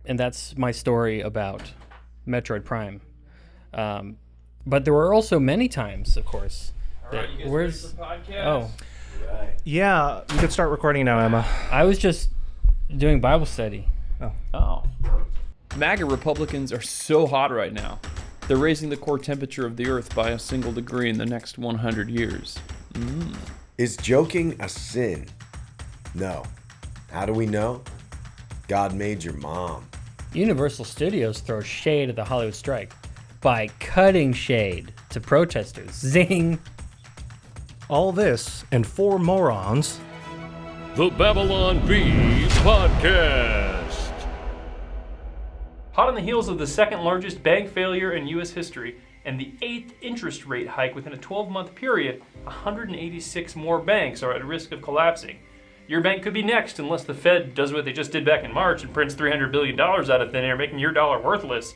And that's my story about Metroid Prime. But there were also many times, of course. All right, you guys ready for the podcast? Oh, Yeah, you can start recording now, Emma. I was just doing Bible study. Oh. MAGA Republicans are so hot right now. They're raising the core temperature of the Earth by a single degree in the next 100 years. Is joking a sin? No. How do we know? God made your mom. Universal Studios throws shade at the Hollywood strike by cutting shade to protesters. Zing! All this and four morons. The Babylon Bee Podcast. Hot on the heels of the second largest bank failure in U.S. history and the 8th interest rate hike within a 12-month period, 186 more banks are at risk of collapsing. Your bank could be next unless the Fed does what they just did back in March and prints $300 billion out of thin air, making your dollar worthless.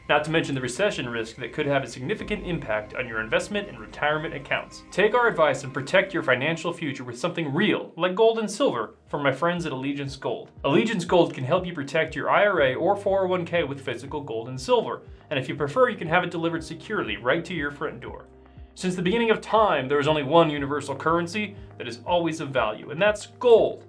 Not to mention the recession risk that could have a significant impact on your investment and retirement accounts. Take our advice and protect your financial future with something real, like gold and silver, from my friends at Allegiance Gold. Allegiance Gold can help you protect your IRA or 401k with physical gold and silver, and if you prefer, you can have it delivered securely right to your front door. Since the beginning of time, there is only one universal currency that is always of value, and that's gold.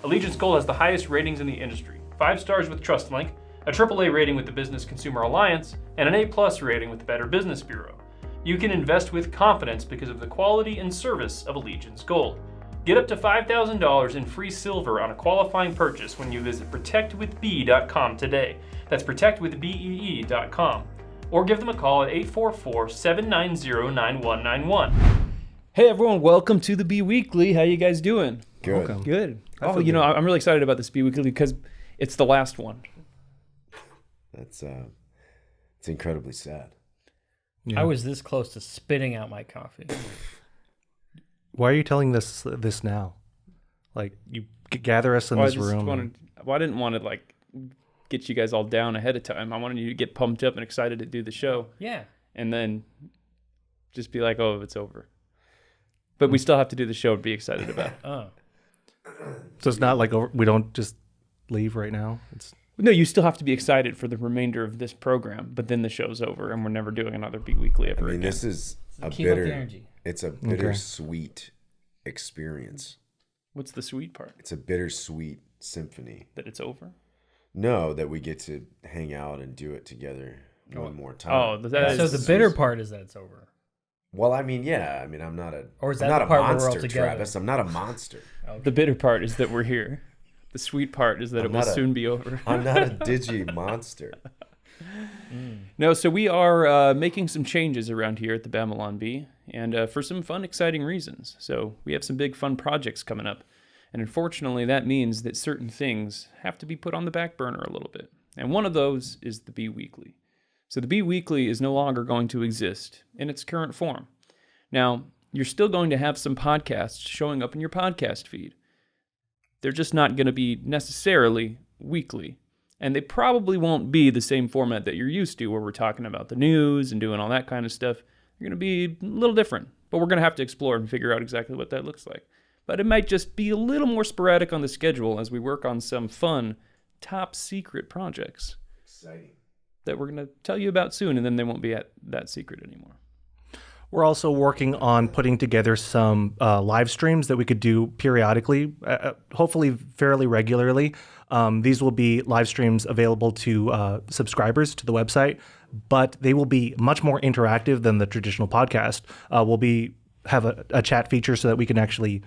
Allegiance Gold has the highest ratings in the industry, 5 stars with TrustLink, a AAA rating with the Business Consumer Alliance, and an A+ rating with the Better Business Bureau. You can invest with confidence because of the quality and service of Allegiance Gold. Get up to $5,000 in free silver on a qualifying purchase when you visit protectwithbee.com today. That's protectwithbee.com. Or give them a call at 844-790-9191. Hey everyone, welcome to the Bee Weekly. How you guys doing? Good. Welcome. Good. I feel You know, I'm really excited about this Bee Weekly because it's the last one. That's it's incredibly sad. Yeah. I was this close to spitting out my coffee. Why are you telling this now? Like, you gather us in this room. I didn't want to get you guys all down ahead of time. I wanted you to get pumped up and excited to do the show, Yeah. and then just be like, "Oh, it's over." But we still have to do the show and be excited about it. Oh. So it's not like we don't just leave right now. It's No, you still have to be excited for the remainder of this program, but then the show's over and we're never doing another Bee Weekly ever again. This is a Keep up the bitter. energy. It's a bittersweet experience. What's the sweet part? It's a bittersweet symphony. That it's over? No, that we get to hang out and do it together one more time. Oh, that So is... the bitter part is that it's over. Well, I'm not a. Or is I'm that not the a part where we're all monster, together? Travis. I'm not a monster. The bitter part is that we're here. The sweet part is that I'm it will not a- soon be over. I'm not a digi monster. No, so we are making some changes around here at the Babylon Bee, and for some fun, exciting reasons. So we have some big fun projects coming up, and unfortunately that means that certain things have to be put on the back burner a little bit. And one of those is the Bee Weekly. So the Bee Weekly is no longer going to exist in its current form. Now, you're still going to have some podcasts showing up in your podcast feed. They're just not going to be necessarily weekly. And they probably won't be the same format that you're used to, where we're talking about the news and doing all that kind of stuff. They're going to be a little different, but we're going to have to explore and figure out exactly what that looks like. But it might just be a little more sporadic on the schedule as we work on some fun, top secret projects. Exciting. that we're going to tell you about soon, and then they won't be that secret anymore. We're also working on putting together some live streams that we could do periodically, hopefully fairly regularly. These will be live streams available to subscribers to the website, but they will be much more interactive than the traditional podcast. We'll have a chat feature so that we can actually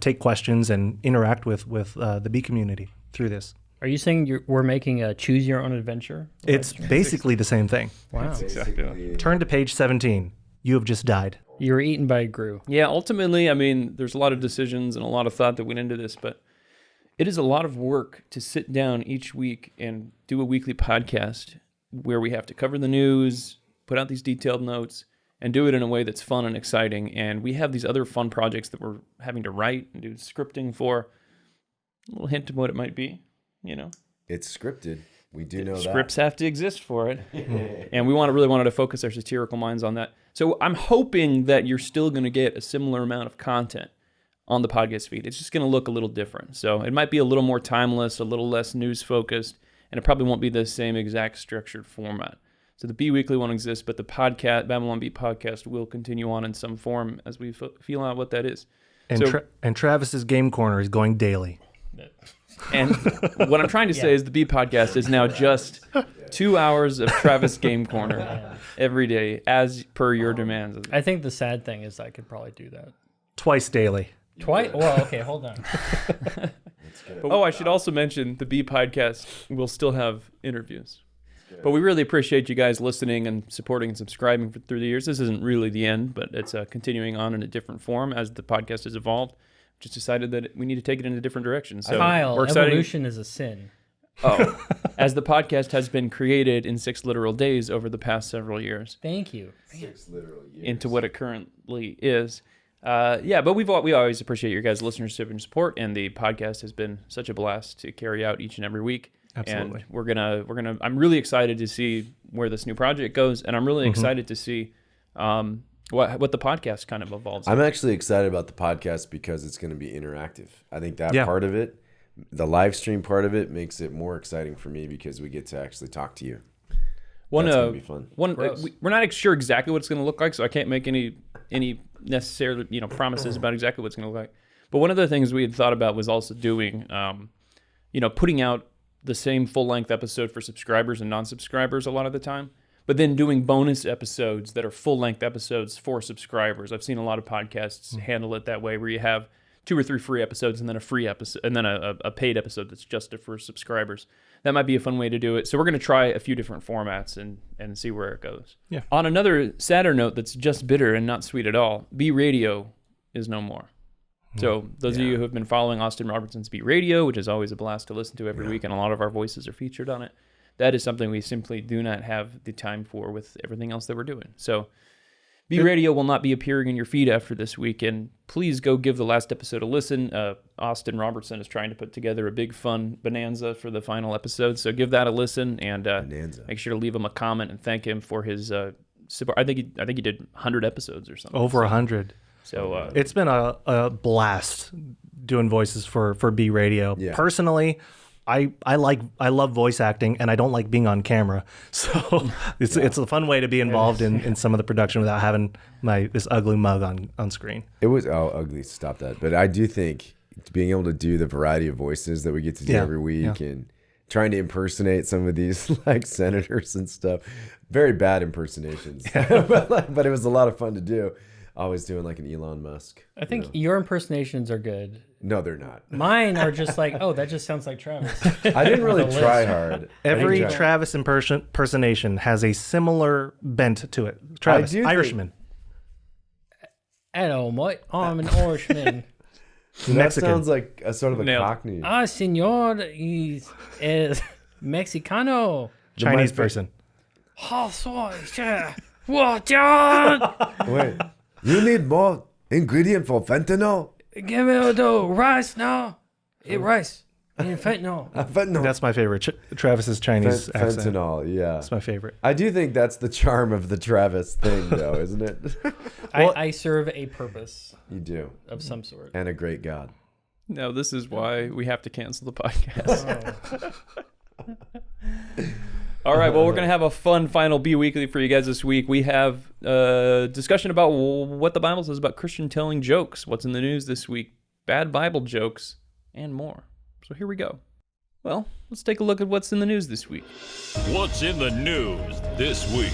take questions and interact with the bee community through this. Are you saying we're making a choose your own adventure? It's basically the same thing. Wow. Exactly. Turn to page 17. You have just died. You were eaten by a Gru. Yeah, ultimately, I mean, there's a lot of decisions and a lot of thought that went into this, but it is a lot of work to sit down each week and do a weekly podcast where we have to cover the news, put out these detailed notes, and do it in a way that's fun and exciting. And we have these other fun projects that we're having to write and do scripting for. A little hint of what it might be, you know. It's scripted. We do know that. Scripts have to exist for it. And we really wanted to focus our satirical minds on that. So I'm hoping that you're still going to get a similar amount of content on the podcast feed. It's just going to look a little different. So it might be a little more timeless, a little less news focused, and it probably won't be the same exact structured format. So the B Weekly won't exist, but the podcast, Babylon Bee podcast, will continue on in some form as we feel out what that is. And Travis's Game Corner is going daily. And what I'm trying to say is the B podcast is now just 2 hours of Travis Game Corner every day, as per your demands. I think the sad thing is I could probably do that. Twice daily. Twice? Well, okay, hold on. Oh, I should also mention the B podcast will still have interviews. But we really appreciate you guys listening and supporting and subscribing through the years. This isn't really the end, but it's continuing on in a different form as the podcast has evolved. Just decided that we need to take it in a different direction. So Kyle, we're excited. evolution is a sin. Oh, as the podcast has been created in 6 literal days over the past several years. Thank you. 6 literal years. Into what it currently is. But we always appreciate your guys' listenership and support, and the podcast has been such a blast to carry out each and every week. Absolutely. And we're gonna. I'm really excited to see where this new project goes, and I'm really excited to see what the podcast kind of evolves. I'm actually excited about the podcast because it's going to be interactive. I think that part of it, the live stream part of it, makes it more exciting for me because we get to actually talk to you. That's going to be fun. We're not sure exactly what it's going to look like, so I can't make any necessarily promises about exactly what it's going to look like. But one of the things we had thought about was also doing, putting out the same full-length episode for subscribers and non-subscribers a lot of the time, but then doing bonus episodes that are full-length episodes for subscribers. I've seen a lot of podcasts handle it that way, where you have 2 or 3 free episodes and then a free episode and then a paid episode that's just for subscribers. That might be a fun way to do it. So we're going to try a few different formats and see where it goes. Yeah. On another sadder note that's just bitter and not sweet at all, B Radio is no more. So those of you who have been following Austin Robertson's Beat Radio, which is always a blast to listen to every week, and a lot of our voices are featured on it, that is something we simply do not have the time for with everything else that we're doing. So B Radio will not be appearing in your feed after this week, and please go give the last episode a listen. Austin Robertson is trying to put together a big fun bonanza for the final episode, so give that a listen, and make sure to leave him a comment and thank him for his support. I think he did 100 episodes or something. Over 100. So it's been a blast doing voices for B Radio. Yeah. Personally, I love voice acting, and I don't like being on camera. So it's a fun way to be involved in some of the production without having this ugly mug on screen. It was ugly. Stop that. But I do think being able to do the variety of voices that we get to do every week and trying to impersonate some of these like senators and stuff, very bad impersonations. but it was a lot of fun to do. Always doing like an Elon Musk. I think your impersonations are good. No, they're not. Mine are just like, oh, that just sounds like Travis. I didn't really try hard. Every Travis impersonation has a similar bent to it. Travis, Irishman. Hello, mate. I'm an Irishman. That Mexican. sounds like a sort of a Cockney. Senor, is Mexicano. Chinese person. What, John? Wait, you need more ingredient for fentanyl? Give me the rice now. Eat rice. And fentanyl. Fentanyl. That's my favorite. Travis's Chinese accent. Fentanyl, yeah. That's my favorite. I do think that's the charm of the Travis thing, though, isn't it? I serve a purpose You do. of some sort. And a great God. no, this is why we have to cancel the podcast. All right, well, we're going to have a fun final B Weekly for you guys this week. We have a discussion about what the Bible says about Christian telling jokes, what's in the news this week, bad Bible jokes, and more. So here we go. Well, let's take a look at what's in the news this week. What's in the news this week?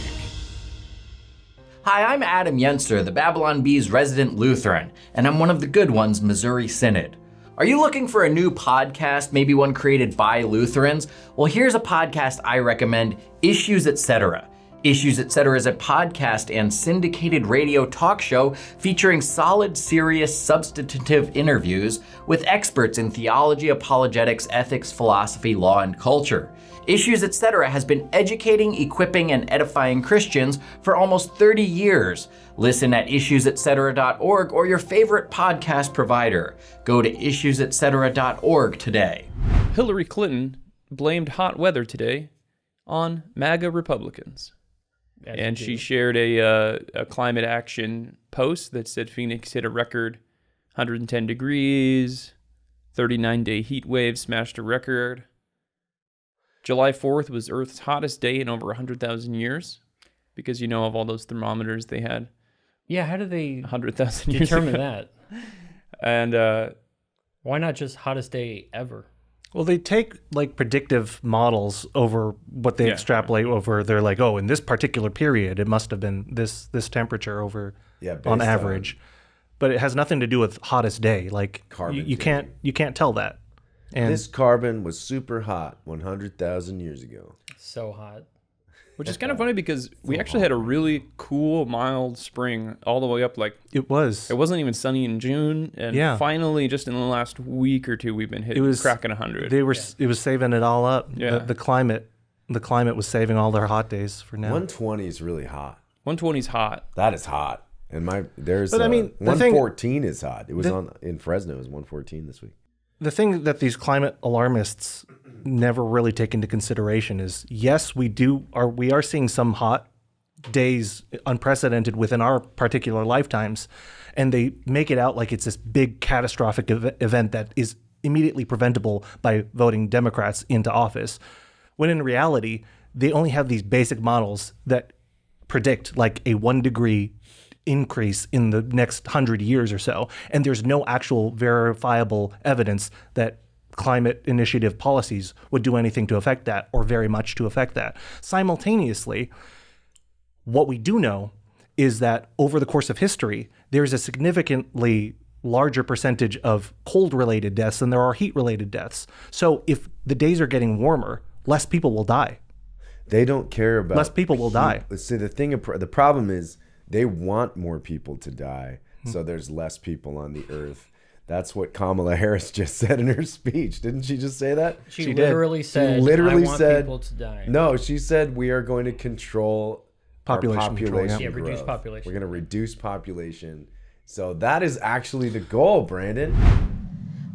Hi, I'm Adam Yenser, the Babylon Bee's resident Lutheran, and I'm one of the good ones, Missouri Synod. Are you looking for a new podcast, maybe one created by Lutherans? Well, here's a podcast I recommend, Issues Etc. Issues Etc. is a podcast and syndicated radio talk show featuring solid, serious, substantive interviews with experts in theology, apologetics, ethics, philosophy, law, and culture. Issues Etc. has been educating, equipping, and edifying Christians for almost 30 years. Listen at issuesetc.org or your favorite podcast provider. Go to issuesetc.org today. Hillary Clinton blamed hot weather today on MAGA Republicans. And she shared a climate action post that said Phoenix hit a record 110 degrees, 39-day heat wave smashed a record. July 4th was Earth's hottest day in over 100,000 years, because you know of all those thermometers they had Yeah, how do they 100,000 years determine ago. that? And Why not just hottest day ever? Well, they take like predictive models over what they extrapolate over. They're like, oh, in this particular period, it must have been this temperature over based on average. But it has nothing to do with hottest day. Like Carbon you can't tell that. And this carbon was super hot 100,000 years ago. So hot. which is kind of funny because we actually had a really cool, mild spring all the way up. Like it wasn't even sunny in June, and finally, just in the last week or two, we've been cracking 100. It was saving it all up. Yeah. The climate was saving all their hot days for now. 120 is really hot. 120 is hot. That is hot. And there's 114 is hot. It was in Fresno. It was 114 this week. The thing that these climate alarmists never really take into consideration is, yes, we are seeing some hot days, unprecedented within our particular lifetimes, and they make it out like it's this big catastrophic event that is immediately preventable by voting Democrats into office, when in reality, they only have these basic models that predict like a 1 degree increase in the next 100 years or so. And there's no actual verifiable evidence that climate initiative policies would do anything to affect that, or very much to affect that. Simultaneously, what we do know is that over the course of history, there's a significantly larger percentage of cold-related deaths than there are heat-related deaths. So if the days are getting warmer, less people will die. They don't care about less people will die. See, the problem is they want more people to die, so there's less people on the earth. That's what Kamala Harris just said in her speech. Didn't she just say that? She literally said, I want people to die. No, she said we are going to control population growth. Reduce population. We're going to reduce population. So that is actually the goal, Brandon.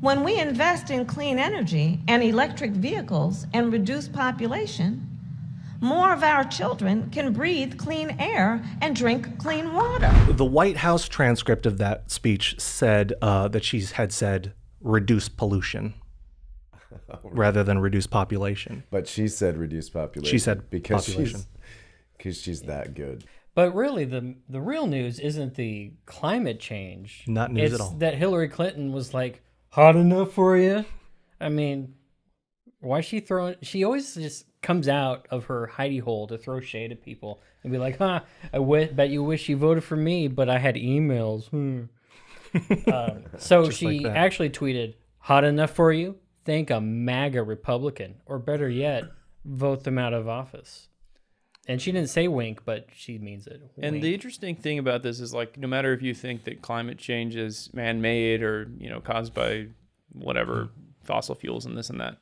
When we invest in clean energy and electric vehicles and reduce population, more of our children can breathe clean air and drink clean water. The White House transcript of that speech said that she had said reduce pollution rather than reduce population. But she said reduce population. She said because population. Because she's that good. But really, the real news isn't the climate change. Not news at all. It's that Hillary Clinton was like, hot enough for you? I mean, why is she throwing... She always just comes out of her hidey hole to throw shade at people and be like, I bet you wish you voted for me, but I had emails. So she actually tweeted, hot enough for you? Thank a MAGA Republican. Or better yet, vote them out of office. And she didn't say wink, but she means it. And wink. the interesting thing about this is, like, no matter if you think that climate change is man-made or, caused by whatever, fossil fuels and this and that,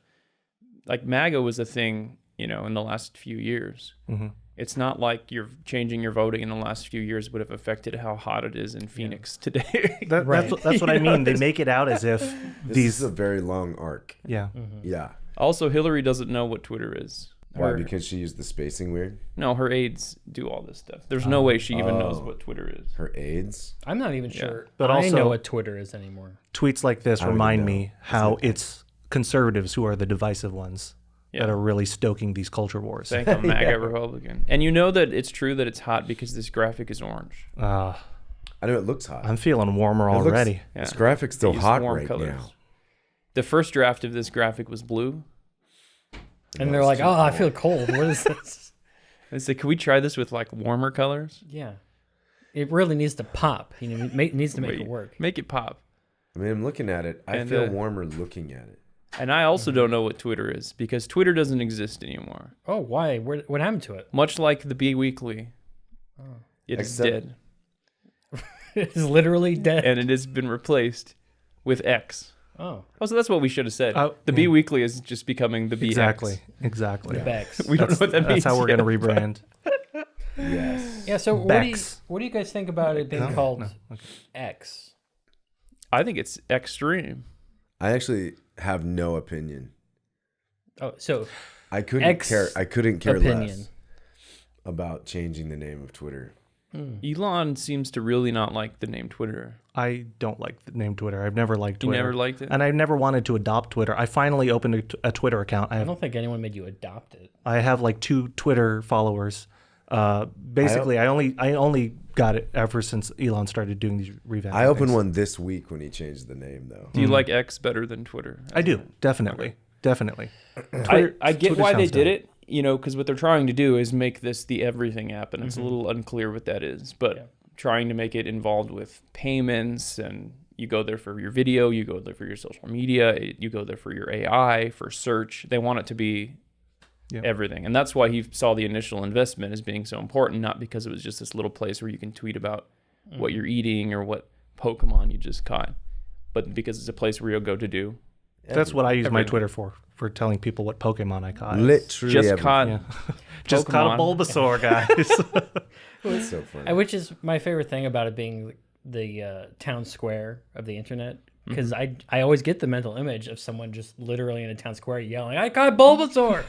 like MAGA was a thing, in the last few years. Mm-hmm. It's not like you're changing your voting in the last few years would have affected how hot it is in Phoenix today. That's what I mean. They make it out as if this is a very long arc. Yeah. Mm-hmm. Yeah. Also, Hillary doesn't know what Twitter is. Why? Because she used the spacing weird? No, her aides do all this stuff. There's no way she even knows what Twitter is. Her aides? I'm not even sure. But I also, know what Twitter is anymore. Tweets like this remind me how it's conservatives who are the divisive ones that are really stoking these culture wars. Thank a MAGA Republican. And you know that it's true that it's hot because this graphic is orange. I know it looks hot. I'm feeling warmer already. This graphic's still hot right now. The first draft of this graphic was blue. And they're like, I feel cold. What is this? I said, can we try this with like warmer colors? Yeah. It really needs to pop. It needs to make it work. Make it pop. I mean, I'm looking at it. I feel warmer looking at it. And I also don't know what Twitter is because Twitter doesn't exist anymore. Oh, why? What happened to it? Much like the Bee Weekly. It is dead. It's literally dead. And it has been replaced with X. Oh, so that's what we should have said. The Bee Weekly is just becoming the BX. Exactly. The Bex. We don't know what that means. That's how we're going to rebrand. Yes. Yeah, so what do you guys think about it being called X? I think it's extreme. I actually have no opinion. Oh, so I couldn't care less about changing the name of Twitter. Elon seems to really not like the name Twitter. I don't like the name Twitter. I've never liked Twitter. You never liked it? And I've never wanted to adopt Twitter. I finally opened a Twitter account. I don't think anyone made you adopt it. I have like 2 Twitter followers. Basically, I only got it ever since Elon started doing these revamps. I opened one this week when he changed the name, though. Do you like X better than Twitter? I do, definitely. Okay. Definitely. I get Twitter why they sounds did dumb. it, because what they're trying to do is make this the everything app, and it's a little unclear what that is. But trying to make it involved with payments, and you go there for your video, you go there for your social media, you go there for your AI, for search. They want it to be everything. And that's why he saw the initial investment as being so important, not because it was just this little place where you can tweet about what you're eating or what Pokemon you just caught, but because it's a place where you'll go to do. That's what I use my Twitter for telling people what Pokemon I caught. Literally Just everything. caught Just caught a Pokemon. Bulbasaur, guys. That's so funny. Which is my favorite thing about it being the town square of the internet. Because I always get the mental image of someone just literally in a town square yelling, "I caught Bulbasaur!"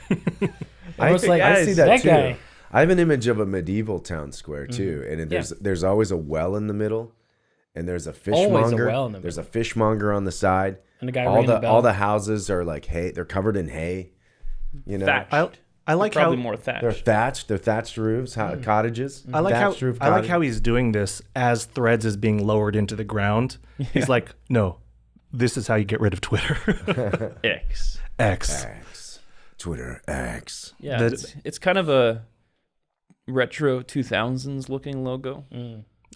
I was like, I see that too. guy. I have an image of a medieval town square too, and there's always a well in the middle, and there's a fishmonger. Always a well in the There's a fishmonger on the side. And a guy all ringing the a bell. all the houses are like hay. They're covered in hay. You know, Thatched. I like Probably how more thatched. they're thatched. They're thatched roofs, cottages. I like how Thatched roof I like cottages. how he's doing this as Threads is being lowered into the ground. He's like, no, this is how you get rid of Twitter. X. X. X, Twitter X. Yeah, That- it's kind of a retro 2000s looking logo.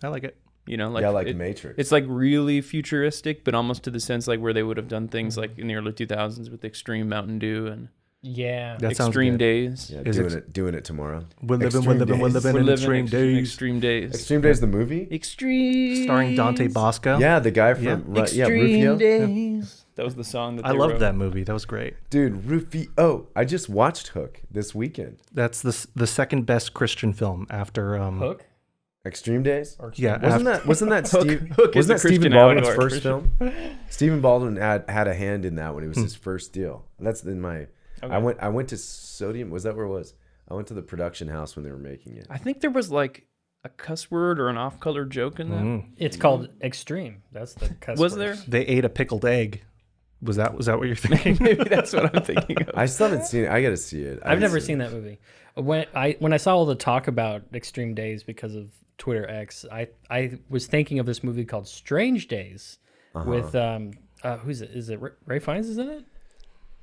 I like it. Like Matrix. It's like really futuristic, but almost to the sense like where they would have done things like in the early 2000s with Extreme Mountain Dew and Yeah. That sounds Extreme good. Days. Yeah, Is doing it tomorrow. We're living Extreme in Days. extreme days. Extreme Days. Extreme Days, the movie. Extreme. Starring Dante Bosco. Yeah, the guy from Rufio. Days. That was the song that I they loved wrote. that movie. That was great. Dude, Rufio. Oh, I just watched Hook this weekend. That's the second best Christian film after Hook? Extreme Days. Yeah, Wasn't that Steve? Hook is wasn't that the Stephen Christian Baldwin's outdoor first Christian. film? Stephen Baldwin had a hand in that when it was his first deal. That's in my. Okay. I went to Sodium. Was that where it was? I went to the production house when they were making it. I think there was like a cuss word or an off-color joke in that. It's called Extreme. That's the cuss Was word. there? they ate a pickled egg. Was that what you're thinking? Maybe that's what I'm thinking of. I still haven't seen it. I got to see it. I've never seen that movie. When I saw all the talk about Extreme Days because of Twitter X, I was thinking of this movie called Strange Days with who's it? Is it Ray Fiennes is in it?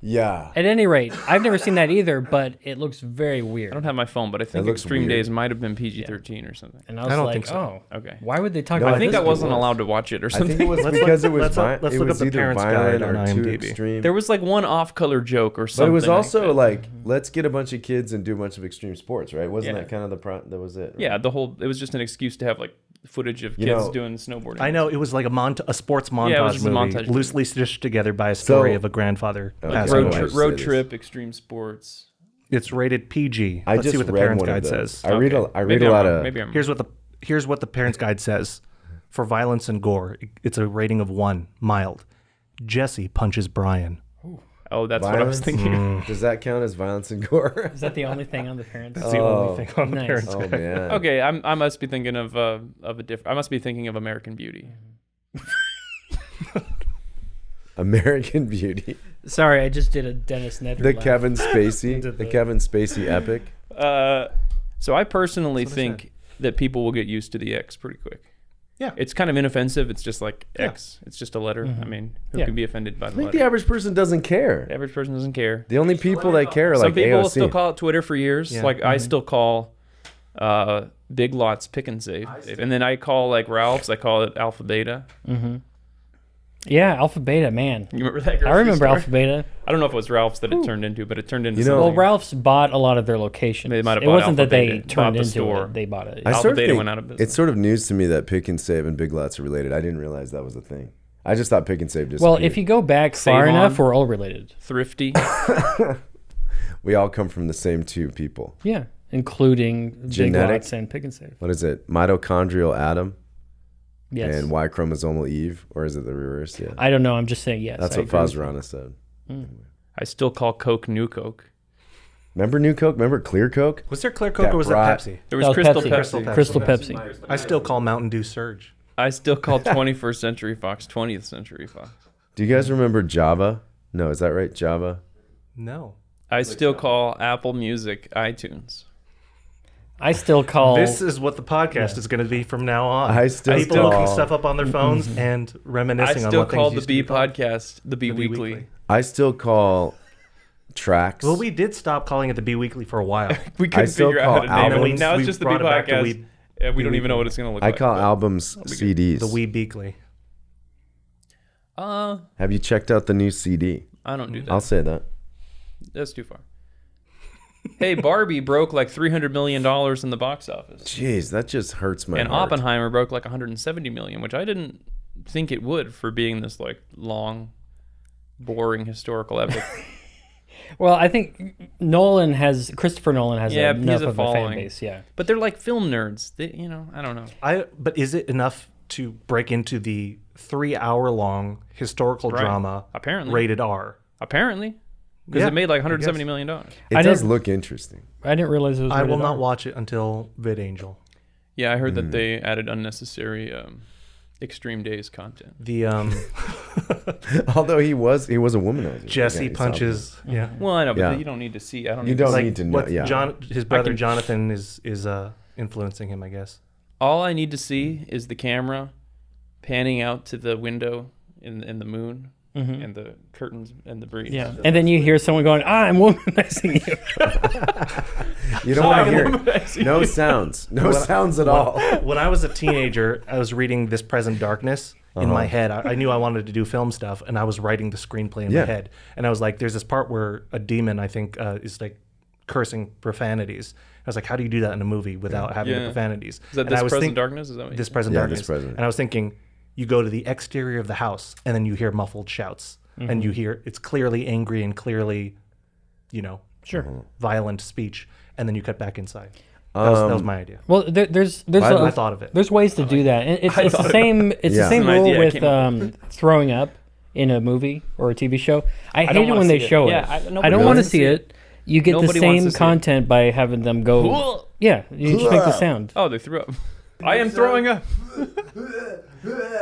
Yeah. At any rate, I've never seen that either, but it looks very weird. I don't have my phone, but I think looks Extreme weird. Days might have been PG-13 or something. And I was I don't like, think so. oh, Okay. why would they talk No, about I think this I wasn't was. allowed to watch it or I something. think it was because it was let's it look was up the either parents' violent guide on or too IMDb. extreme. There was like one off-color joke or But something. it was also like like, let's get a bunch of kids and do a bunch of extreme sports, right? Wasn't Yeah. that kind of that was it? Right? yeah, it was just an excuse to have like footage of You kids know, doing snowboarding. I know it was like a sports montage Yeah, it was just a movie, montage loosely stitched together by a story So- of a grandfather. Okay. passing road, I away. know. road Say trip, extreme sports. It's rated PG. I Let's just see what the read parents' one of guide those. says. I read Okay. a Maybe lot I'm wrong. of. Maybe I'm Here's what the parents' guide says. For violence and gore, it's a rating of 1, mild. Jesse punches Brian. Oh, that's what I was Violence? thinking. Does that count as violence and gore? Is that the only thing on the parents? That's the only thing on the nice. parents' Oh guide. man. Okay, I must be thinking of a different. I must be thinking of American Beauty. American Beauty. Sorry, I just did a Dennis Nedry The laugh. Kevin Spacey. Into The the- Kevin Spacey epic. So I personally think that people will get used to the X pretty quick. Yeah. It's kind of inoffensive. It's just like X. It's just a letter. I mean, who Yeah. can be offended by I the think letter? the average person doesn't care. The average person doesn't care. The only people that care are Some like people will AOC. still call it Twitter for years. Yeah. Like I still call Big Lots Pick and Save. And then I call like Ralph's, I call it Alpha Beta. Yeah, Alpha Beta, man. You remember that? I grocery remember store? Alpha Beta. I don't know if it was Ralph's that it turned into, but it turned into You know- Well, something. Ralph's bought a lot of their locations. They might have It bought wasn't Alpha that they Beta, bought turned the into store. it; they bought it. I Alpha sort of Beta think went out of business. It's sort of news to me that Pick and Save and Big Lots are related. I didn't realize that was a thing. I just thought Pick and Save just. Well, if you go back far Save enough, On. we're all related. Thrifty. we all come from the same two people. Yeah, including Big Genetic? Lots and Pick and Save. What is it? Mitochondrial Adam Yes. and Y chromosomal Eve, or is it the reverse? Yeah, I don't know. I'm just saying yes. that's I what agree with you. Fazrana said. I still call Coke New Coke. Remember New Coke? Remember Clear Coke? Was there Clear Coke or was it Pepsi? There was That Crystal Pepsi. Pepsi. Crystal Pepsi. I still call Mountain Dew Surge. I still call 21st Century Fox 20th Century Fox. Do you guys remember Java? No, is that right? Java? No. I still call Apple Music iTunes. I still call. This is what the podcast is going to be from now on. I still People call- looking stuff up on their phones and I reminiscing on still what call things the used to B be called. podcast the B The B Weekly. I still call tracks. Well, we did stop calling it the B Weekly for a while. We I couldn't still figure call out how to name it. albums- Now we it's just the B brought it back to podcast. And we don't even know what it's going to look I like. call but- albums CDs. The Wee Beakley. Have you checked out the new CD? I don't do that. I'll say that. That's too far. Hey, Barbie broke like $300 million in the box office. Jeez, that just hurts my And heart. Oppenheimer broke like 170 million, which I didn't think it would for being this like long, boring historical epic. Well, I think Christopher Nolan has Yeah, enough he's a of a fan following. base. Yeah. But they're like film nerds. They, I don't know. But is it enough to break into the 3-hour-long historical Right. drama Apparently. rated R? Apparently. Because Yeah, it made like I guess. $170 million. It I does didn't- look interesting. I didn't realize it was. I will rated not R. watch it until VidAngel. Yeah, I heard that they added unnecessary Extreme Days content. The Although he was a womanizer. Jesse Yeah, he punches. Yeah. Well, I know, but Yeah. you don't need to see. I don't. You need don't To see. need to know. What Yeah. his brother can- Jonathan is influencing him, I guess. All I need to see is the camera panning out to the window in the moon and the curtains and the breeze. Yeah, and then you hear someone going, "I'm womanizing you." You don't want to hear no sounds. No sounds at all. When I was a teenager, I was reading This Present Darkness in my head. I knew I wanted to do film stuff, and I was writing the screenplay in my head. And I was like, there's this part where a demon, I think, is like cursing profanities. I was like, how do you do that in a movie without having the profanities? Is that And This I was Present Darkness? Is that what you This said? Present Yeah, Darkness. This Present. And I was thinking, you go to the exterior of the house, and then you hear muffled shouts, and you hear it's clearly angry and clearly, violent speech, and then you cut back inside. That was my idea. Well, there's I thought of it. There's ways to do that. And it's the same. It's the Yeah. same An rule idea I with came up throwing up in a movie or a TV show. I hate don't it wanna when they see it. show it. Yeah, I don't want to see it. You get Nobody the wants same to see it. content by having them go. Yeah, you just make the sound. Oh, they threw up. I am throwing up.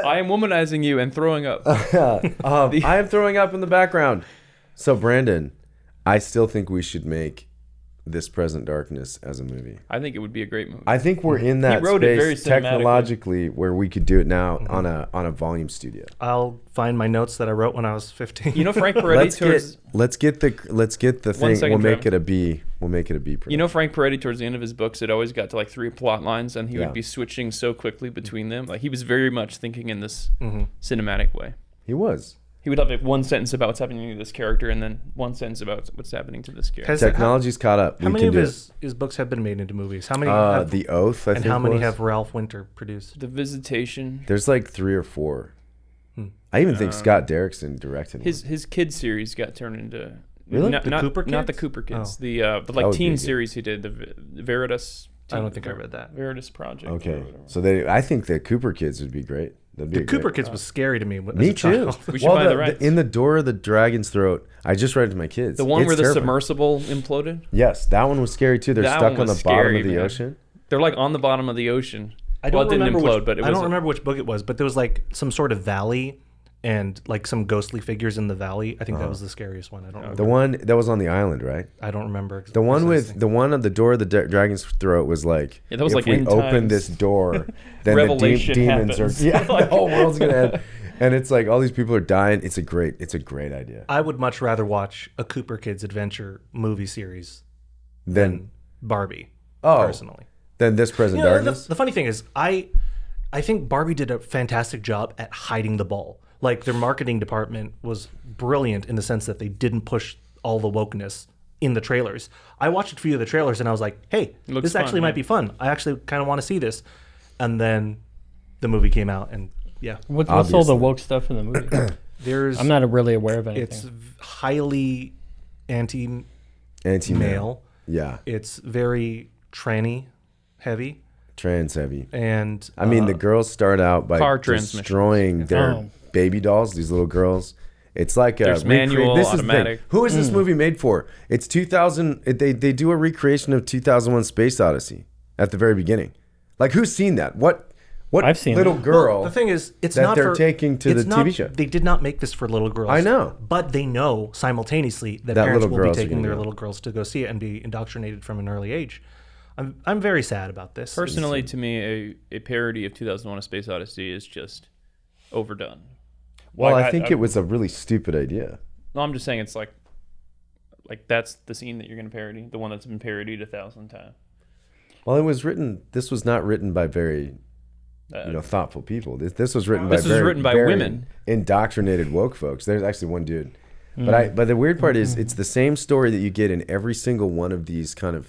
I am womanizing you and throwing up. I am throwing up in the background. So Brandon, I still think we should make This Present Darkness as a movie. I think it would be a great movie. I think we're in that wrote it very space cinematically. technologically where we could do it now on a volume studio. I'll find my notes that I wrote when I was 15. You know Frank Peretti Let's get the thing. second, We'll make Travis. it a B. We'll make it a B. You know Frank Peretti towards the end of his books, it always got to like 3 plot lines, and he Yeah. would be switching so quickly between them. Like he was very much thinking in this cinematic way. He was. He would have like one sentence about what's happening to this character, and then one sentence about what's happening to this character. Technology's caught up. How We many can of do it. his books have been made into movies? How many? Have, The Oath, I and think. how many was. have Ralph Winter produced? The Visitation. There's like 3 or 4. I even think Scott Derrickson directed His kid series got turned into Really? not, The not, Cooper not the Kids? Cooper Kids. Oh. The That like would be teen good. series he did, the Veritas. I don't think I read that. Veritas Project. or Okay, whatever. so I think the Cooper Kids would be great. That'd be The a Cooper great- Kids was scary to me. As Me a too. child. We should buy the rights. In the Door of the Dragon's Throat. I just read it to my kids. The one It's where the terrifying. submersible imploded. Yes, that one was scary too. They're That stuck one on the was bottom scary, of the man. ocean. They're like on the bottom of the ocean. I don't Well, it didn't remember implode, which, but it I was. don't remember which book it was, but there was like some sort of valley and like some ghostly figures in the valley. I think that was the scariest one. I don't remember. The one that was on the island, right? I don't remember. The one precisely. with the one on the door of the Dragon's Throat was like, Yeah, that was if like we end open times. this door, then Revelation the demons happens. are the whole world's gonna end, and it's like all these people are dying. It's a great idea. I would much rather watch a Cooper Kids adventure movie series Then than Barbie. Oh. Personally, then This Present You know, Darkness. the funny thing is, I think Barbie did a fantastic job at hiding the ball. Like their marketing department was brilliant in the sense that they didn't push all the wokeness in the trailers. I watched a few of the trailers and I was like, hey, looks this fun, actually might be fun. I actually kind of want to see this. And then the movie came out and yeah, What's all the Obviously. woke stuff in the movie? there's I'm not really aware of anything. it's highly anti-male. Anti-male. Yeah, It's very tranny heavy. trans heavy. And I mean, the girls start out by Car transmission. destroying their Oh. baby dolls, these little girls, It's like there's a manual, this automatic. Is the thing. Who is this movie made for? It's 2000. They do a recreation of 2001: Space Odyssey at the very beginning. Like, who's seen that? What I've seen little it. girl? Well, the thing is, it's that not they're for, taking to it's the not, TV show. They did not make this for little girls. I know. But they know simultaneously that That parents little will be girls are taking gonna their go. little girls to go see it and be indoctrinated from an early age. I'm very sad about this. Personally, to me, a parody of 2001: A Space Odyssey is just overdone. Well, Like, I think it was a really stupid idea. No, I'm just saying it's like that's the scene that you're going to parody, the one that's been parodied 1,000 times. Well, it was written. This was not written by very, thoughtful people. This was written This by was very, written by very women. indoctrinated woke folks. There's actually one dude, but the weird part is it's the same story that you get in every single one of these kind of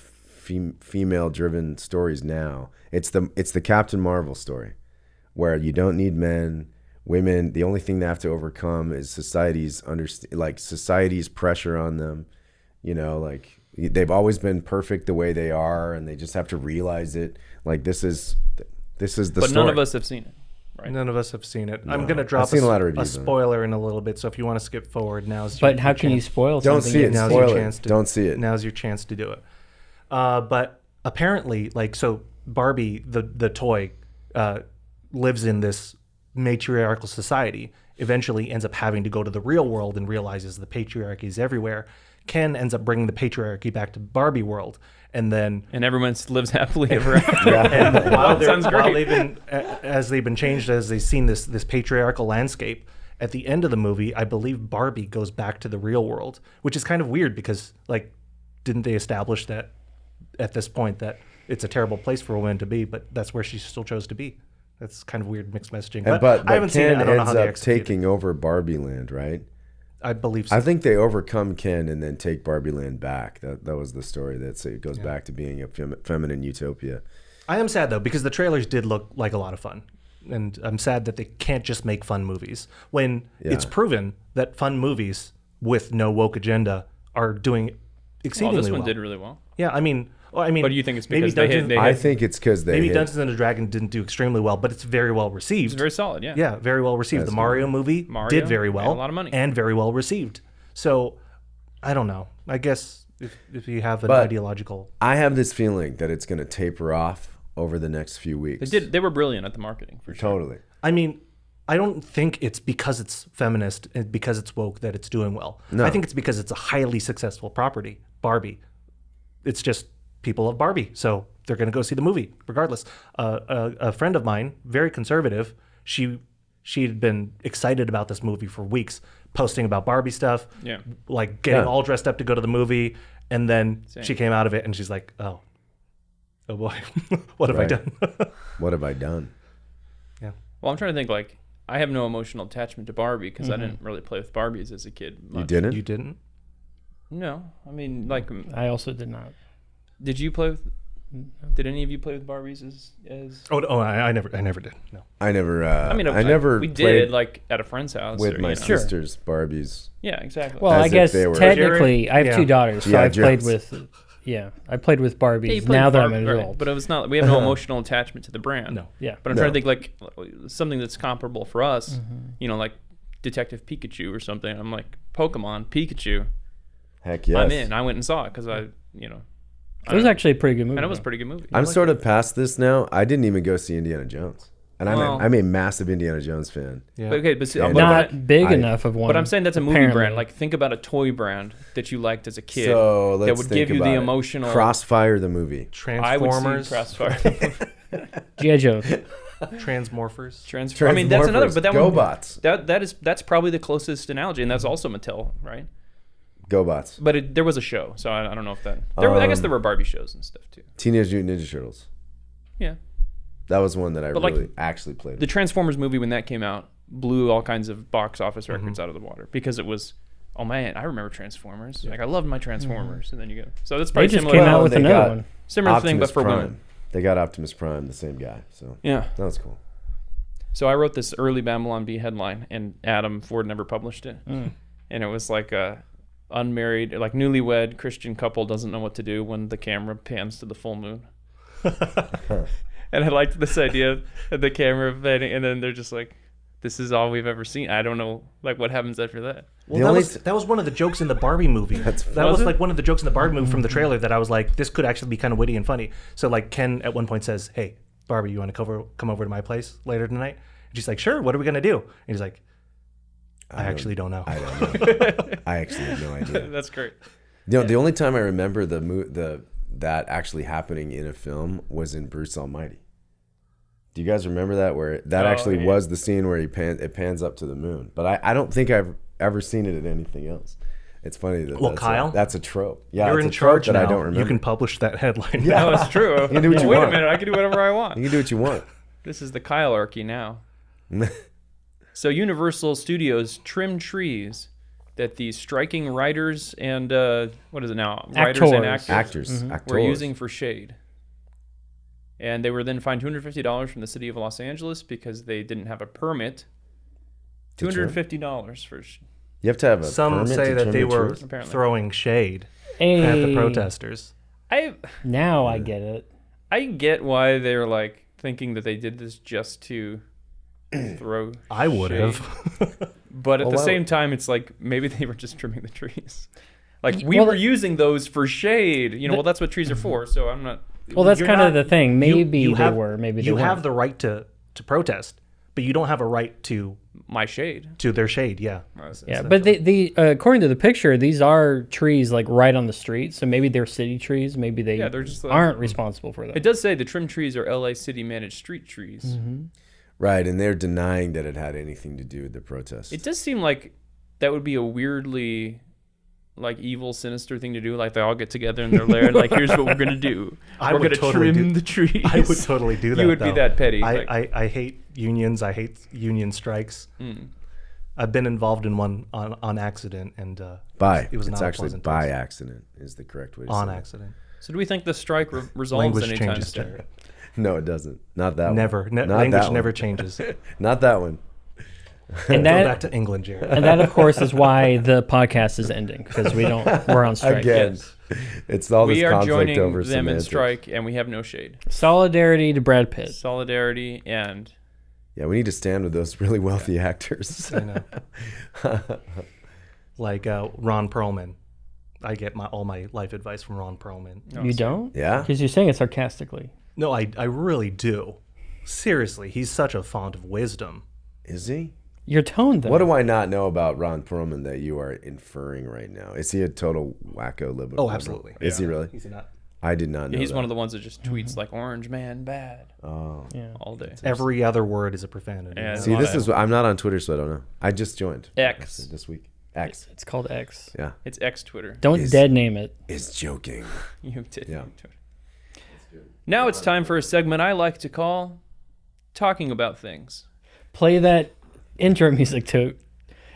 female-driven stories now. It's the Captain Marvel story, where you don't need men. Women, the only thing they have to overcome is society's pressure on them. Like they've always been perfect the way they are, and they just have to realize it. Like this is the But story. none of us have seen it, right? None of us have seen it. I'm No. going to drop I've seen a lot of a reviews on it. spoiler in a little bit, so if you want to skip forward, now's But how can you spoil Don't something? see it. Now's Spoil your it. chance to, Don't see it. Now's your chance to do it. But apparently, so Barbie, the toy, lives in this matriarchal society, eventually ends up having to go to the real world and realizes the patriarchy is everywhere. Ken ends up bringing the patriarchy back to Barbie world, and then everyone lives happily ever after. and while Sounds great. they've been changed, as they've seen this patriarchal landscape, at the end of the movie, I believe Barbie goes back to the real world, which is kind of weird because, like, didn't they establish that at this point that it's a terrible place for a woman to be, but that's where she still chose to be? That's kind of weird mixed messaging. But I haven't seen it. Ken I don't know how ends they up execute it. taking over Barbie Land, right? I believe so. I think they overcome Ken and then take Barbie Land back. That was the story. It goes back to being a feminine utopia. I am sad though because the trailers did look like a lot of fun, and I'm sad that they can't just make fun movies when it's proven that fun movies with no woke agenda are doing exceedingly This one well. did really well. Yeah, I mean, But do you think it's maybe because they Dungeons- hit? I think it's because they maybe hit. Dungeons and Dragons didn't do extremely well, but it's very well received. It's very solid, yeah. Yeah, very well received. That's The Mario movie did very well, made a lot of money. and very well received. So, I don't know. I guess if you have an But ideological, I have this feeling that it's going to taper off over the next few weeks. They were brilliant at the marketing for sure. Totally. I mean, I don't think it's because it's feminist and because it's woke that it's doing well. No. I think it's because it's a highly successful property, Barbie. It's just people love Barbie, so they're going to go see the movie regardless. A friend of mine, very conservative, she'd been excited about this movie for weeks, posting about Barbie stuff, like getting all dressed up to go to the movie, and then she came out of it and she's like, oh boy, what have I done? What have I done? Yeah. Well, I'm trying to think, like, I have no emotional attachment to Barbie because I didn't really play with Barbies as a kid much. You didn't? You didn't? No. I mean, like, I also did not. did you play with... Did any of you play with Barbies as... I never did. No. I never. I mean, I never. we played did, like, at a friend's house. with or, my you know. sister's Barbies. Yeah, exactly. Well, As I if guess they were- technically, I have two daughters, so Yeah, I played Jones. with. Yeah, I played with Barbies. Yeah, you played now with that I'm Barbie, an right, adult. but it was not. We have no emotional attachment to the brand. No. Yeah. But I'm trying to think like something that's comparable for us. You know, like Detective Pikachu or something. I'm like Pokemon Pikachu. Heck yes. I'm in. I went and saw it because it It was actually a pretty good movie. and it was a pretty good movie. I'm sort of past this now. I didn't even go see Indiana Jones, and Well- I'm a massive Indiana Jones fan. Yeah. But okay, but see, And but not big I- enough of one. I'm saying that's a movie apparently. brand. Like think about a toy brand that you liked as a kid So let's that would think give you the about it. emotional. Crossfire the movie. I would see Transformers, Crossfire. G.I. Joe. Transmorphers. I mean, that's another. But that one, GoBots. that's probably the closest analogy, and that's also Mattel, right? GoBots. But there was a show, so I don't know if that. I guess there were Barbie shows and stuff too. Teenage Mutant Ninja Turtles. Yeah. That was one that I But, like, really actually played. The Transformers movie, when that came out, blew all kinds of box office records out of the water because it was, oh man, I remember Transformers. Like I loved my Transformers, and then you go. So that's They probably just similar. came out with they another got one. Similar thing, but Optimus for Prime. women. They got Optimus Prime, the same guy. So Yeah. that was cool. So I wrote this early Babylon Bee headline, and Adam Ford never published it. And it was like a unmarried, like newlywed Christian couple doesn't know what to do when the camera pans to the full moon. And I liked this idea of the camera panning, and then they're just like, "This is all we've ever seen." I don't know, like, what happens after that. Well, that was one of the jokes in the Barbie movie. That was like one of the jokes in the Barbie movie from the trailer that I was like, this could actually be kind of witty and funny. So like Ken at one point says, "Hey, Barbie, you want to come over to my place later tonight?" And she's like, "Sure. What are we gonna do?" And he's like, I actually don't know. I don't know. I actually have no idea. That's great. The only time I remember that actually happening in a film was in Bruce Almighty. Do you guys remember that? Where that was the scene where it pans up to the moon. But I don't think I've ever seen it in anything else. It's funny that Kyle, that's a trope. Yeah, you're it's in a trope charge that now. I don't remember. You can publish that headline. Yeah, no, it's true. You can do what you Wait want. a minute, I can do whatever I want. You can do what you want. This is the Kylearchy now. So Universal Studios trimmed trees that the striking writers and what is it now? Writers and actors were using for shade. And they were then fined $250 from the city of Los Angeles because they didn't have a permit. $250 for. You have to have a Some permit say to that trim they the were trees? throwing shade at the protesters. Now I get it. I get why they're like thinking that they did this just to throw. I would shade. have. But at the same time, it's like maybe they were just trimming the trees. Like we were using those for shade. You know, well, that's what trees are for. So I'm not. Well, that's kind of the thing. Maybe you they have, were. Maybe they you weren't. have the right to protest, but you don't have a right to my shade. To their shade, yeah. Yeah, but the according to the picture, these are trees like right on the street. So maybe they're city trees. Maybe they they're just aren't responsible for them. It does say the trimmed trees are LA city managed street trees. Mm-hmm. Right, and they're denying that it had anything to do with the protest. It does seem like that would be a weirdly like evil, sinister thing to do. Like they all get together in their lair and like, here's what we're gonna do. We're gonna trim the trees. I would totally do that. You would be that petty. I hate unions. I hate union strikes. I've been involved in one on accident, and it was not actually pleasant by accident is the correct way to say on it. accident. So do we think the strike resolves Language anytime changes, soon? Jarret. No, it doesn't. Not that never. one. Not Language that never one. changes. Not that one. And Go back to England, Jarret. And that, of course, is why the podcast is ending because we're on strike. Again, it's all this we are conflict joining over them in semantics. strike, and we have no shade. Solidarity to Brad Pitt. Solidarity and. Yeah, we need to stand with those really wealthy actors. I know. Like Ron Perlman. I get all my life advice from Ron Perlman. You don't? Yeah. Because you're saying it sarcastically. No, I really do. Seriously, he's such a font of wisdom. Is he? Your tone, though. What do I not know about Ron Perlman that you are inferring right now? Is he a total wacko liberal? Oh, absolutely. Is he really? He's not. I did not know He's that. one of the ones that just tweets like "Orange Man bad" all day. Every other word is a profanity. Yeah, See, this is I'm not on Twitter, so I don't know. I just joined X this week. X. It's called X. Yeah. It's X Twitter. Don't dead name it. Is joking. You did. Yeah. Now it's time for a segment I like to call "Talking About Things." Play that intro music to,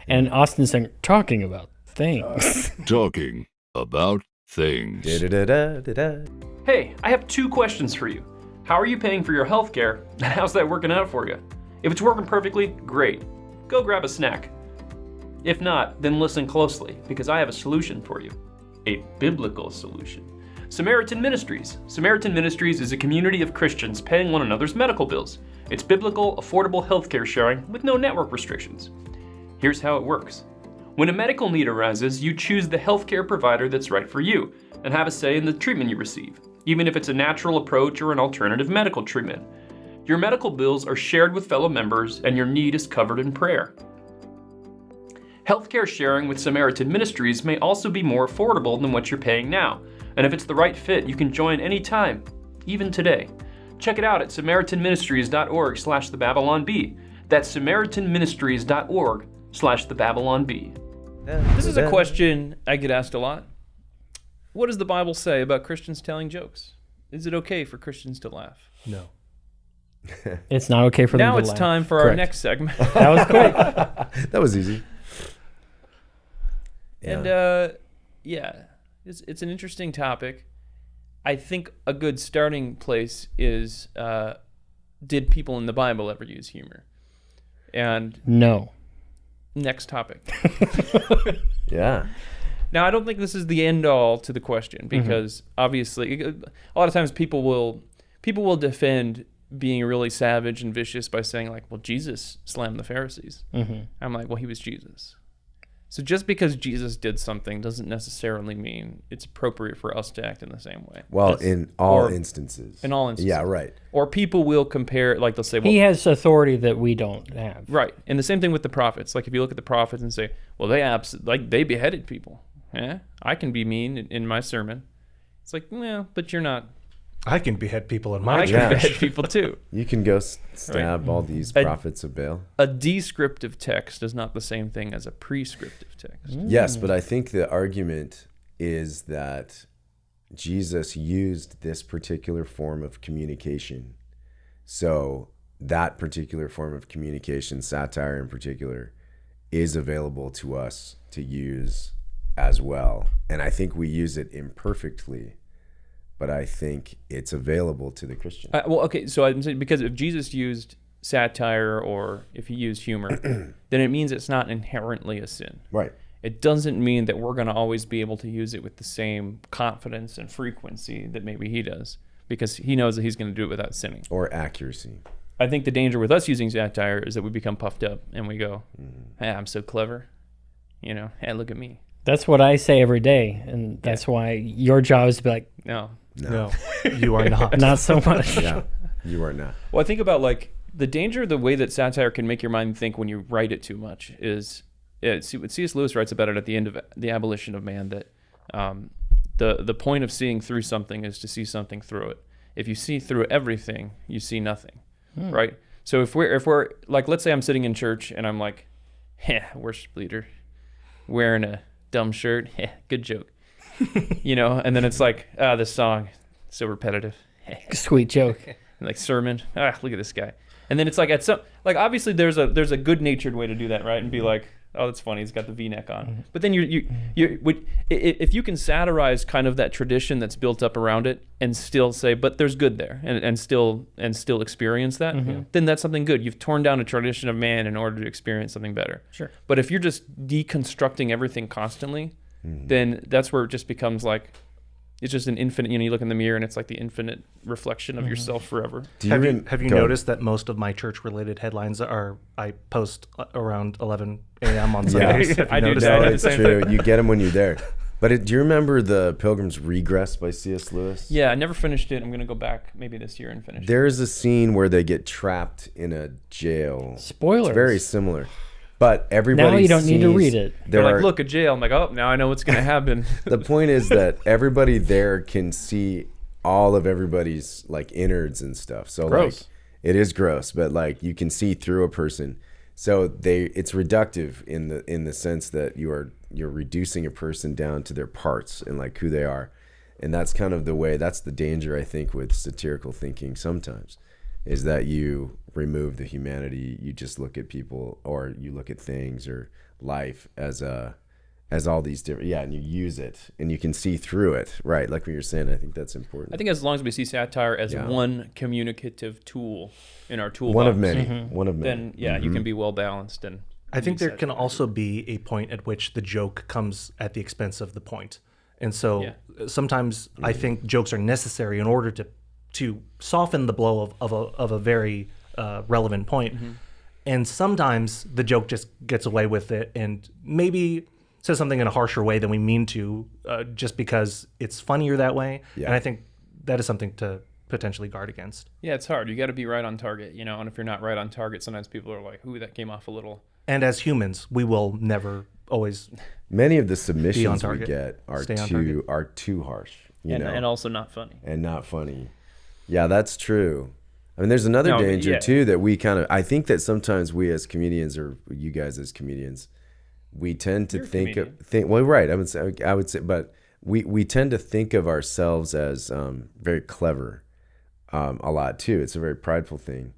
and Austin saying "Talking About Things." Talking about things. Hey, I have 2 questions for you. How are you paying for your health care? And how's that working out for you? If it's working perfectly, great. Go grab a snack. If not, then listen closely, because I have a solution for you. A biblical solution. Samaritan Ministries. Samaritan Ministries is a community of Christians paying one another's medical bills. It's biblical, affordable healthcare sharing with no network restrictions. Here's how it works. When a medical need arises, you choose the healthcare provider that's right for you and have a say in the treatment you receive, even if it's a natural approach or an alternative medical treatment. Your medical bills are shared with fellow members and your need is covered in prayer. Healthcare sharing with Samaritan Ministries may also be more affordable than what you're paying now, and if it's the right fit, you can join anytime, even today. Check it out at samaritanministries.org/thebabylonbee. That's samaritanministries.org/thebabylonbee. This is a question I get asked a lot. What does the Bible say about Christians telling jokes? Is it okay for Christians to laugh? No. It's not okay for them Now to it's laugh. time for our Correct. next segment. That was quick. That was easy. And it's an interesting topic. I think a good starting place is did people in the Bible ever use humor? And No. next topic. Yeah. Now, I don't think this is the end all to the question because obviously a lot of times people will defend being really savage and vicious by saying like, well, Jesus slammed the Pharisees. I'm like, well, he was Jesus. So just because Jesus did something doesn't necessarily mean it's appropriate for us to act in the same way. Well, in all instances. In all instances. Yeah, right. Or people will compare, like they'll say, well, he has authority that we don't have. right. And the same thing with the prophets. Like if you look at the prophets and say, well, they beheaded people. Yeah, I can be mean in my sermon. It's like, well, but you're not. I can behead people in my I church. can behead people too. You can go stab all these prophets of Baal. A descriptive text is not the same thing as a prescriptive text. Yes, but I think the argument is that Jesus used this particular form of communication. So that particular form of communication, satire in particular, is available to us to use as well. And I think we use it imperfectly, but I think it's available to the Christian. Well, okay, so I'm saying because if Jesus used satire or if he used humor, then it means it's not inherently a sin. Right. It doesn't mean that we're going to always be able to use it with the same confidence and frequency that maybe he does, because he knows that he's going to do it without sinning. Or accuracy. I think the danger with us using satire is that we become puffed up and we go, hey, I'm so clever. You know, hey, look at me. That's what I say every day, and that's why your job is to be like, No, you are not. not so much. Yeah, you are not. Well, I think about like the danger, the way that satire can make your mind think when you write it too much is, what C.S. Lewis writes about it at the end of The Abolition of Man, that the point of seeing through something is to see something through it. If you see through everything, you see nothing, right? So if we're like, let's say I'm sitting in church and I'm like, worship leader, wearing a dumb shirt, good joke, you know, and then it's like, this song, so repetitive, Sweet joke. and like sermon, look at this guy, and then it's like at some, like obviously there's a good-natured way to do that, right? And be like, oh, that's funny, he's got the V-neck on. But then if you can satirize kind of that tradition that's built up around it and still say, but there's good there, and still experience that, then that's something good. You've torn down a tradition of man in order to experience something better. Sure. But if you're just deconstructing everything constantly, then that's where it just becomes like, it's just an infinite, you know, you look in the mirror and it's like the infinite reflection of yourself forever. Have you noticed that most of my church-related headlines I post around 11 a.m. on Sundays? I do noticed that. that? It's true. You get them when you're there. But do you remember The Pilgrim's Regress by C.S. Lewis? Yeah, I never finished it. I'm going to go back maybe this year and finish it. There's a scene where they get trapped in a jail. Spoilers. It's very similar. But everybody Now you don't need to read it. They're like, look, a jail. I'm like, oh, now I know what's going to happen. The point is that everybody there can see all of everybody's like innards and stuff. So Gross. like it is gross, but like you can see through a person. So it's reductive in the sense that you're reducing a person down to their parts and like who they are. And that's kind of that's the danger, I think, with satirical thinking sometimes, is that you remove the humanity. You just look at people, or you look at things or life as all these different, and you use it and you can see through it, right? Like what you're saying, I think that's important. I think as long as we see satire as one communicative tool in our toolbox, one of many, one of many, then you can be well balanced. And I think there can also be a point at which the joke comes at the expense of the point. And so sometimes I think jokes are necessary in order to soften the blow of a very relevant point. And sometimes the joke just gets away with it and maybe says something in a harsher way than we mean to, just because it's funnier that way. And I think that is something to potentially guard against. Yeah, it's hard. You got to be right on target, you know, and if you're not right on target, sometimes people are like, ooh, that came off a little. And as humans, we will never always. Many of the submissions we target. get are too harsh, you know, and also not funny. And not funny. Yeah, that's true. I mean, there's another danger too that we I think that sometimes we as comedians, or you guys as comedians, we tend to well, right. I would say, but we tend to think of ourselves as very clever a lot too. It's a very prideful thing.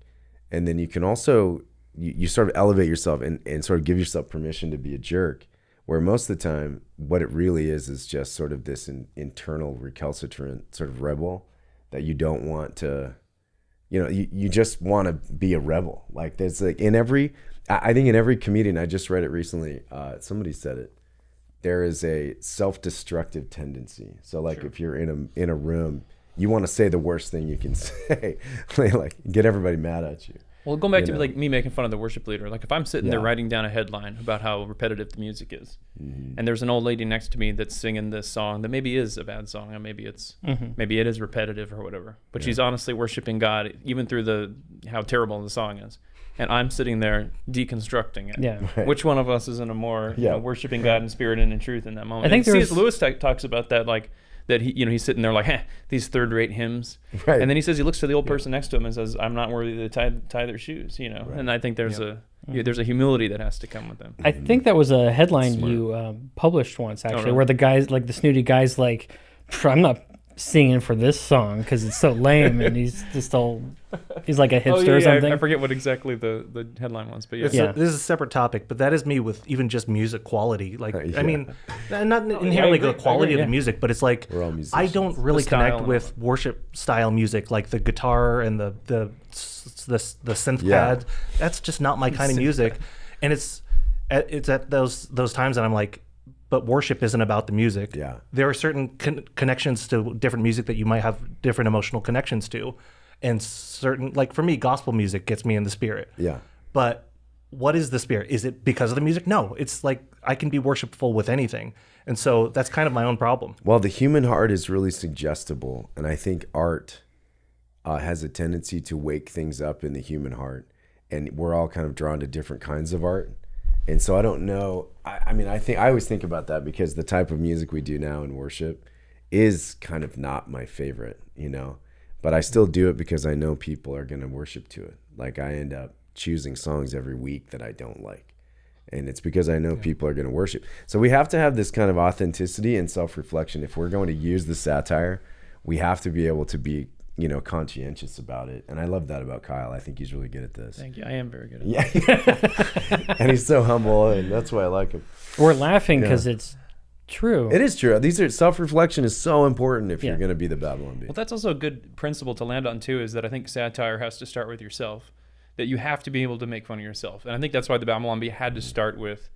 And then you can also, you sort of elevate yourself and sort of give yourself permission to be a jerk, where most of the time what it really is just sort of this internal recalcitrant sort of rebel that you don't want to, you know, you just want to be a rebel. Like there's like I think in every comedian, I just read it recently, somebody said it, there is a self-destructive tendency. So like if you're in a room, you want to say the worst thing you can say, like get everybody mad at you. Well, going back to like me making fun of the worship leader, like if I'm sitting there writing down a headline about how repetitive the music is, and there's an old lady next to me that's singing this song that maybe is a bad song, and maybe it is repetitive or whatever, but she's honestly worshiping God even through how terrible the song is, and I'm sitting there deconstructing it. Yeah. Right. Which one of us is in a more worshiping God in spirit and in truth in that moment? I think C.S. Lewis talks about that, like. That he's sitting there like, these third-rate hymns, Right. And then he says he looks to the old person next to him and says, "I'm not worthy to tie their shoes," Right. And I think there's a humility that has to come with them. I think that was a headline you published once, actually, where the guys, like the snooty guys, like, I'm not singing for this song because it's so lame, and he's like a hipster or something. I forget what exactly the headline was, but this is a separate topic, but that is me with even just music quality. Like, I mean, not inherently the quality of the music, but it's like I don't really connect with worship style music, like the guitar and the synth pad. That's just not my kind of music, and it's at those times that I'm like, but worship isn't about the music. Yeah. There are certain connections to different music that you might have different emotional connections to. And certain, like for me, gospel music gets me in the spirit. Yeah. But what is the spirit? Is it because of the music? No, it's like I can be worshipful with anything. And so that's kind of my own problem. Well, the human heart is really suggestible. And I think art has a tendency to wake things up in the human heart. And we're all kind of drawn to different kinds of art. And so I don't know. I always think about that because the type of music we do now in worship is kind of not my favorite, but I still do it because I know people are going to worship to it. Like I end up choosing songs every week that I don't like. And it's because I know people are going to worship. So we have to have this kind of authenticity and self-reflection. If we're going to use the satire, we have to be able to be conscientious about it. And I love that about Kyle. I think he's really good at this. Thank you. I am very good at it. And he's so humble, and that's why I like him. We're laughing because it's true. It is true. Self-reflection is so important if you're going to be the Babylon Bee. Well, that's also a good principle to land on too, is that I think satire has to start with yourself, that you have to be able to make fun of yourself. And I think that's why the Babylon Bee had to start with,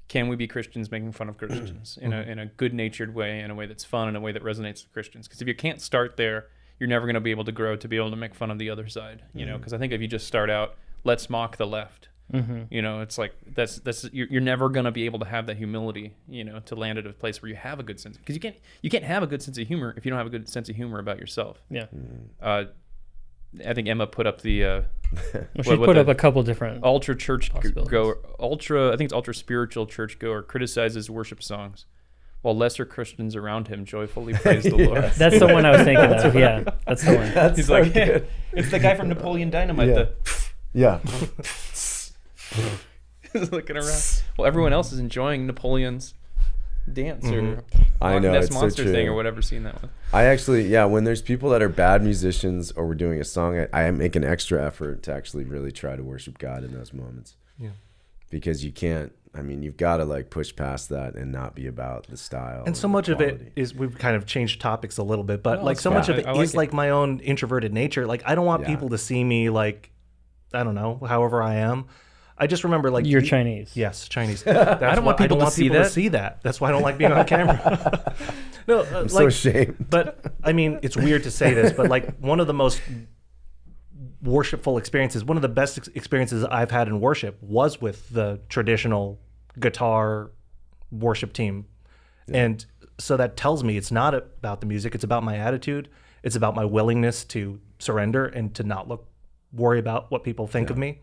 can we be Christians making fun of Christians in a good-natured way, in a way that's fun, in a way that resonates with Christians? Because if you can't start there, you're never going to be able to grow to be able to make fun of the other side, because I think if you just start out, let's mock the left, it's like you're never going to be able to have that humility, to land at a place where you have a good sense, because you can't have a good sense of humor if you don't have a good sense of humor about yourself. Yeah. I think Emma put up the she put up a couple different ultra church goer, I think it's ultra spiritual church goer criticizes worship songs, while lesser Christians around him joyfully praise the Lord. That's the one I was thinking of. Yeah, that's the one. He's like, it's the guy from Napoleon Dynamite. He's looking around. Well, everyone else is enjoying Napoleon's dance or Ness Monster thing or whatever. Seen that one? I actually, when there's people that are bad musicians or we're doing a song, I make an extra effort to actually really try to worship God in those moments. Yeah. Because you can't. You've got to like push past that and not be about the style. And so much of it is, we've kind of changed topics a little bit, but much of it is like my own introverted nature. Like I don't want people to see me like, I don't know, however I am. I just remember like you're Chinese. Yes, Chinese. I don't want people to see that. That's why I don't like being on camera. No, I'm so ashamed. But it's weird to say this, but like one of the most worshipful experiences, one of the best experiences I've had in worship was with the traditional guitar worship team. And so that tells me it's not about the music, it's about my attitude, it's about my willingness to surrender and to not worry about what people think of me.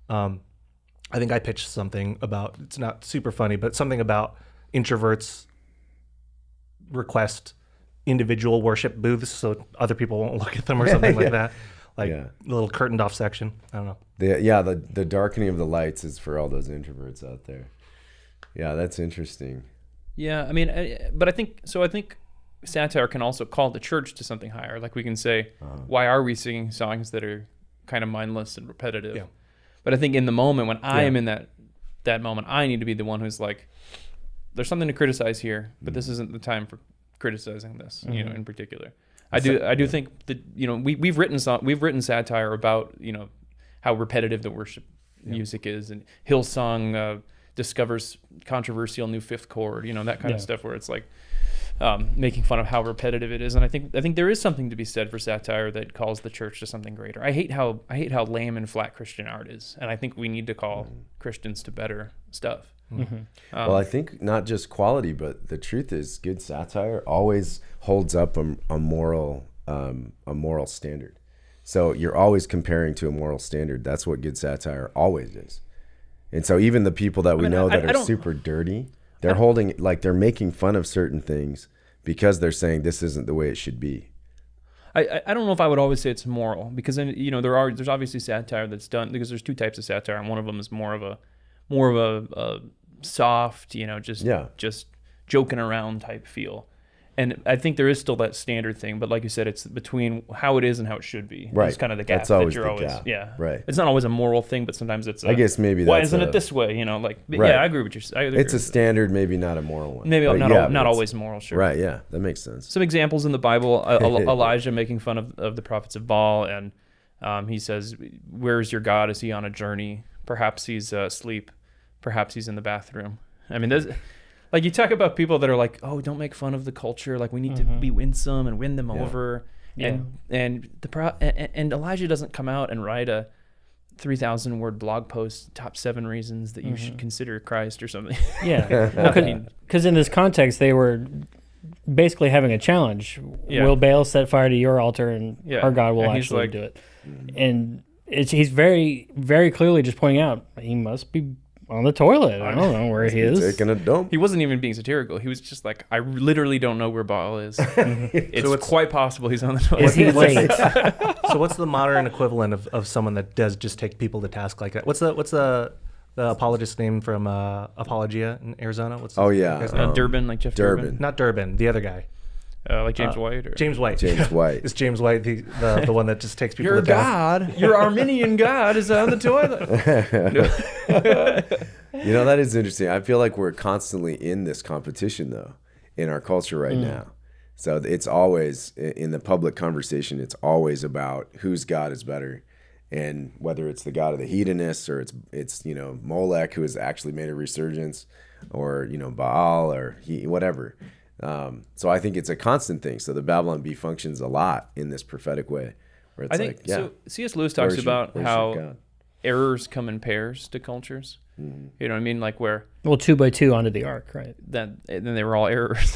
I think I pitched something about, it's not super funny, but something about introverts request individual worship booths so other people won't look at them or something like that. Like a little curtained off section. I don't know. The darkening of the lights is for all those introverts out there. Yeah, that's interesting. Yeah, but I think satire can also call the church to something higher. Like we can say, why are we singing songs that are kind of mindless and repetitive? Yeah. But I think in the moment when I am in that moment, I need to be the one who's like, there's something to criticize here, but this isn't the time for criticizing this, in particular. I do think that we've written satire about how repetitive the worship music is, and Hillsong discovers controversial new fifth chord, that kind of stuff where it's like, making fun of how repetitive it is. And I think there is something to be said for satire that calls the church to something greater. I hate how lame and flat Christian art is, and I think we need to call Christians to better stuff. Well, I think not just quality, but the truth is, good satire always holds up a moral standard. So you're always comparing to a moral standard. That's what good satire always is. And so even the people that we know that are super dirty, they're holding, like, they're making fun of certain things because they're saying this isn't the way it should be. I don't know if I would always say it's moral, because then, there's obviously satire that's done, because there's two types of satire, and one of them is more of a soft, just joking around type feel. And I think there is still that standard thing, but like you said, it's between how it is and how it should be. Right. It's kind of the gap. That's always that you're the always, gap. yeah. Right. It's not always a moral thing, but sometimes it's I guess maybe why that's isn't it this way? Right. Yeah, I agree with you. It's a standard, maybe not a moral one. Maybe but not always moral, sure. Right, yeah, that makes sense. Some examples in the Bible, Elijah making fun of the prophets of Baal, and he says, "Where's your God? Is he on a journey? Perhaps he's asleep. Perhaps he's in the bathroom." I mean, there's... Like, you talk about people that are like, oh, don't make fun of the culture. Like, we need to be winsome and win them over. Yeah. And Elijah doesn't come out and write a 3,000-word blog post, top 7 reasons that you should consider Christ or something. Yeah. Because in this context, they were basically having a challenge. Yeah. Will Baal set fire to your altar, and our God will actually do it? And he's very, very clearly just pointing out he must be on the toilet. I don't know where he is. Taking a dump. He wasn't even being satirical. He was just like, I literally don't know where Baal is. It's quite possible he's on the toilet. Is he late? So what's the modern equivalent of someone that does just take people to task like that? What's the apologist's name from Apologia in Arizona? Durbin, like Jeff Durbin. Not Durbin, the other guy. Like James White? Or? James White. James White. Is James White the one that just takes people Your to task? God, your Armenian God is on the toilet. That is interesting. I feel like we're constantly in this competition, though, in our culture right now. So it's always, in the public conversation, it's always about whose God is better. And whether it's the God of the hedonists, or it's Molech, who has actually made a resurgence, or Baal, or whatever. So I think it's a constant thing. So the Babylon Bee functions a lot in this prophetic way, where it's so C.S. Lewis talks about how errors come in pairs to cultures. You know what I mean? Like where 2 by 2 onto the ark, right? Then they were all errors.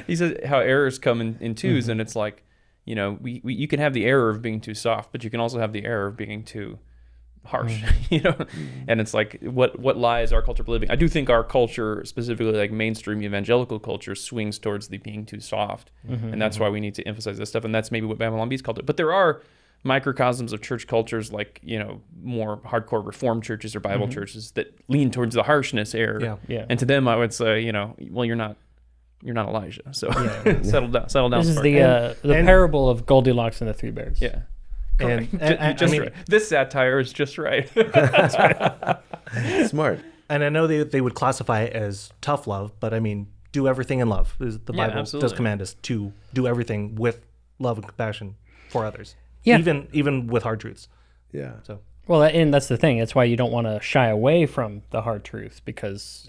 He says how errors come in twos, and it's like, you can have the error of being too soft, but you can also have the error of being too harsh, and it's like what lies our culture believing. I do think our culture, specifically like mainstream evangelical culture, swings towards the being too soft, and that's why we need to emphasize this stuff, and that's maybe what Babylon Bee's called it. But there are microcosms of church cultures, like more hardcore Reformed churches or Bible churches that lean towards the harshness error. And to them, I would say, well, you're not Elijah, so settle down. This is the parable of Goldilocks and the Three Bears. Yeah. And right. This satire is just right. That's right. Smart. And I know they would classify it as tough love, but I mean, do everything in love. The Bible does command us to do everything with love and compassion for others. Yeah. Even with hard truths. Yeah. So. Well, and that's the thing. That's why you don't want to shy away from the hard truth, because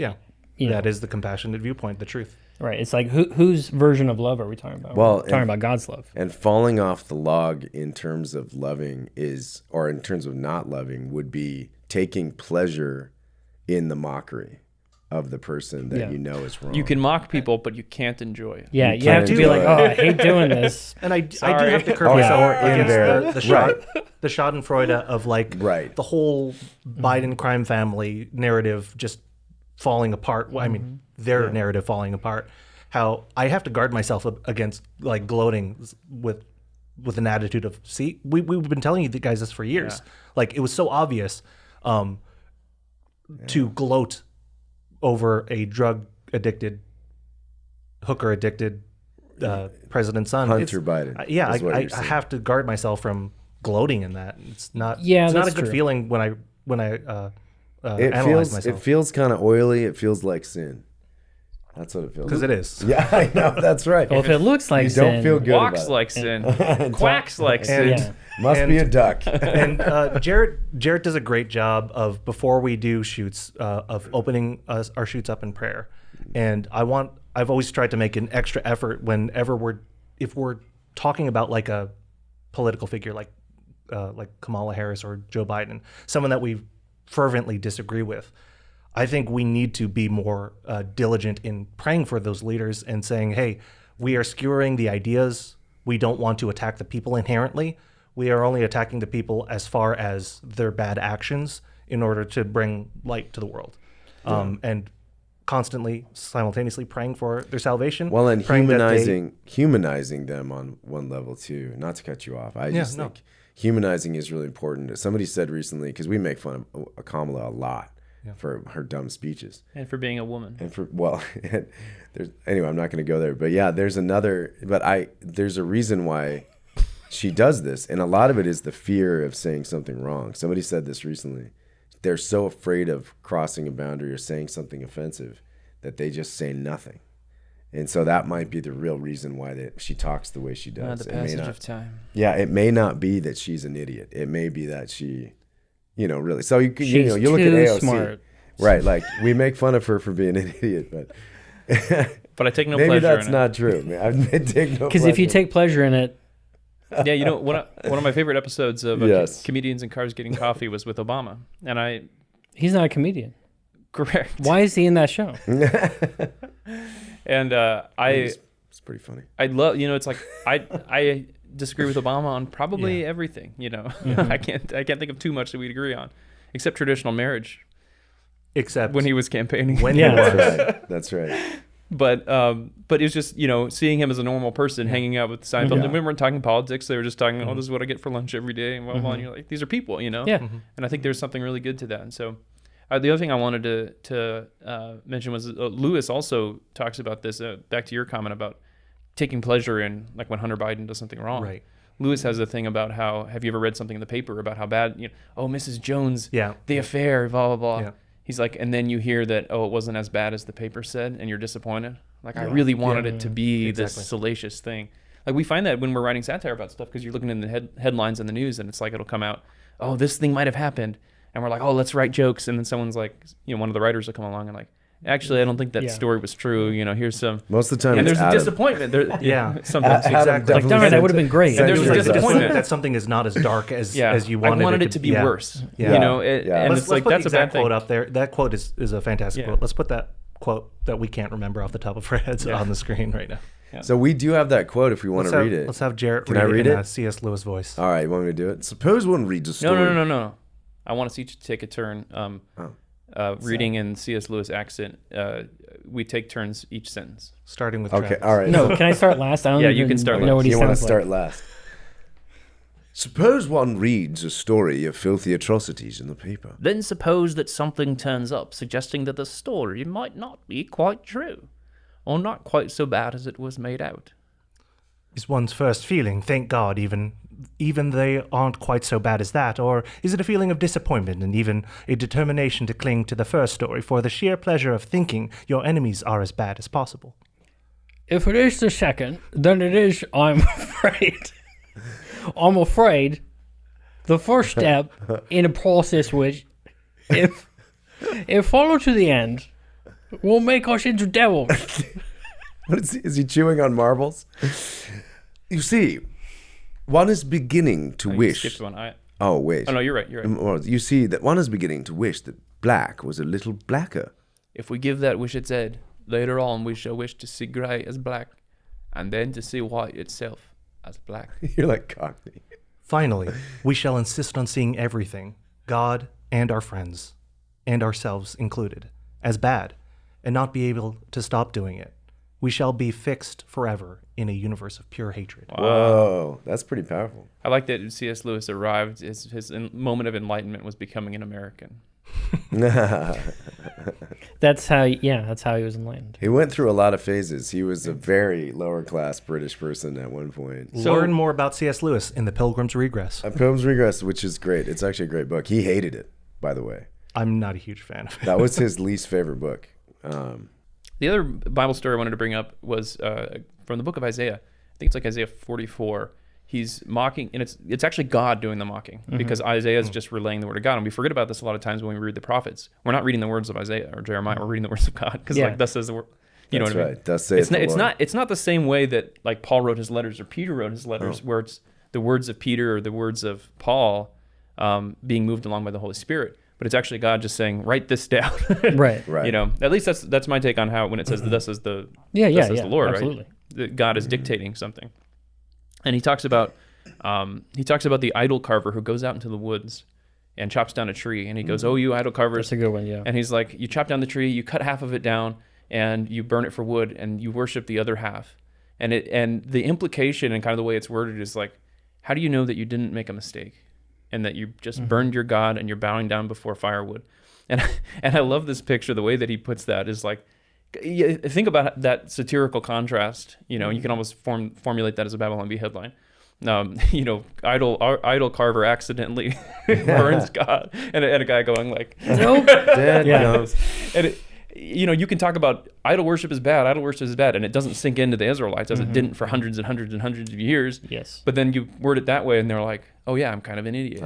that is the compassionate viewpoint, the truth. Right. It's like whose version of love are we talking about? Well, we're talking about God's love. And falling off the log in terms of loving or in terms of not loving, would be taking pleasure in the mockery of the person that is wrong. You can mock people, but you can't enjoy it. Yeah, you have to be like, I hate doing this. And I do have to curb myself against the Schadenfreude of the whole Biden crime family narrative just falling apart. Well, I mean, their narrative falling apart. How I have to guard myself against gloating with an attitude of, see, we've been telling you guys this for years. Like, it was so obvious to gloat over a drug addicted, hooker addicted president's son. Hunter Biden. I have to guard myself from gloating in that. It's not. Yeah, it's not a that's good true. feeling when I analyze myself. It feels kind of oily. It feels like sin. That's what it feels. Because it is. Yeah, I know. That's right. Well, if it looks like sin, don't feel good walks about like sin, quacks like sin. Must be a duck. And Jarret does a great job of, before we do shoots, of opening our shoots up in prayer. And I've always tried to make an extra effort whenever if we're talking about like a political figure like Kamala Harris or Joe Biden, someone that we fervently disagree with. I think we need to be more diligent in praying for those leaders and saying, hey, we are skewering the ideas. We don't want to attack the people inherently. We are only attacking the people as far as their bad actions in order to bring light to the world. And constantly, simultaneously praying for their salvation. Well, and humanizing them on one level too. Not to cut you off. I just think humanizing is really important. Somebody said recently, because we make fun of Kamala a lot for her dumb speeches. And for being a woman. And anyway, I'm not going to go there. But yeah, there's a reason why she does this. And a lot of it is the fear of saying something wrong. Somebody said this recently. They're so afraid of crossing a boundary or saying something offensive that they just say nothing. And so that might be the real reason why she talks the way she does. The passage of time. Yeah, it may not be that she's an idiot. It may be that she, really. So you look at AOC. Smart. Right, like we make fun of her for being an idiot, but I take no pleasure in it. Maybe that's not true. I take no because if you take pleasure in it. Yeah, one of my favorite episodes of Comedians in Cars Getting Coffee was with Obama, and he's not a comedian. Correct. Why is he in that show? And it's pretty funny. I love, it's like I disagree with Obama on probably everything. Mm-hmm. I can't think of too much that we'd agree on, except traditional marriage. Except when he was campaigning. That's right. But it was just, seeing him as a normal person hanging out with Seinfeld. And we weren't talking politics. They were just talking, this is what I get for lunch every day. And blah, blah. And you're like, these are people, Yeah. Mm-hmm. And I think there's something really good to that. And so the other thing I wanted to mention was Lewis also talks about this, back to your comment about taking pleasure in, like, when Hunter Biden does something wrong. Right. Lewis has a thing about how, have you ever read something in the paper about how bad, Mrs. Jones, the affair, blah, blah, blah. Yeah. He's like, and then you hear that, it wasn't as bad as the paper said, and you're disappointed. Like, I really wanted it to be this salacious thing. Like, we find that when we're writing satire about stuff, because you're looking in the headlines in the news, and it's like, it'll come out, this thing might have happened. And we're like, let's write jokes. And then someone's like, one of the writers will come along and like, actually, I don't think that story was true. Here's some. Most of the time, and there's a disappointment. Sometimes exactly. Like, darn, that would have been great. And there's a disappointment that something is not as dark as you wanted. I wanted it to be worse. Yeah. And it's like that's a bad thing. Quote up there. That quote is a fantastic quote. Let's put that quote that we can't remember off the top of our heads on the screen right now. Yeah. So we do have that quote if we want to read it. Let's have Jarret read it in a C.S. Lewis voice. All right, you want me to do it? Suppose one reads a story. No. I want us each to take a turn. Reading in C.S. Lewis accent, we take turns each sentence. Starting with Travis. All right. No, can I start last? I don't you can start know last. what he you sounds want to like. start last. Suppose one reads a story of filthy atrocities in the paper. Then suppose that something turns up suggesting that the story might not be quite true, or not quite so bad as it was made out. Is one's first feeling, thank God, even they aren't quite so bad as that, or is it a feeling of disappointment and even a determination to cling to the first story for the sheer pleasure of thinking your enemies are as bad as possible? If it is the second, then it is, I'm afraid. I'm afraid the first step in a process which, if followed to the end, will make us into devils. What is he chewing on marbles? You see, one is beginning to wish. You skipped one. Oh, wait. Oh, no, you're right. Well, you see that one is beginning to wish that black was a little blacker. If we give that wish its head, later on we shall wish to see grey as black, and then to see white itself as black. You're like Cockney. Finally, we shall insist on seeing everything, God and our friends, and ourselves included, as bad, and not be able to stop doing it. We shall be fixed forever in a universe of pure hatred. Wow. Whoa, that's pretty powerful. I like that C.S. Lewis arrived, his moment of enlightenment was becoming an American. That's how he was enlightened. He went through a lot of phases. He was a very lower class British person at one point. So, learn more about C.S. Lewis in The Pilgrim's Regress. Pilgrim's Regress, which is great. It's actually a great book. He hated it, by the way. I'm not a huge fan of it. That was his least favorite book. The other Bible story I wanted to bring up was from the book of Isaiah. I think it's like Isaiah 44. he's mocking, and it's actually God doing the mocking, because Isaiah is just relaying the word of God. And we forget about this a lot of times when we read the prophets. We're not reading the words of Isaiah or Jeremiah. We're reading the words of God, because like thus says the word. You know what I mean? Right. Thus saith the Lord. It's not the same way that like Paul wrote his letters or Peter wrote his letters, where it's the words of Peter or the words of Paul being moved along by the Holy Spirit. But it's actually God just saying, write this down. Right. You know, at least that's my take on how, when it says thus says the the Lord, absolutely. right? That God is dictating something. And he talks about the idol carver who goes out into the woods and chops down a tree, and he goes, "Oh, you idol carvers." That's a good one, yeah. And he's like, you chop down the tree, you cut half of it down, and you burn it for wood, and you worship the other half. And the implication and kind of the way it's worded is like, how do you know that you didn't make a mistake, and that you just burned your God and you're bowing down before firewood? And I love this picture. The way that he puts that is like, think about that satirical contrast. You know, you can almost formulate that as a Babylon Bee headline. You know, idol carver accidentally burns God, and a guy going like, "Nope, Dead knows." And you know, you can talk about idol worship is bad, and it doesn't sink into the Israelites, as it didn't for hundreds and hundreds and hundreds of years. Yes. But then you word it that way, and they're like, "Oh yeah, I'm kind of an idiot."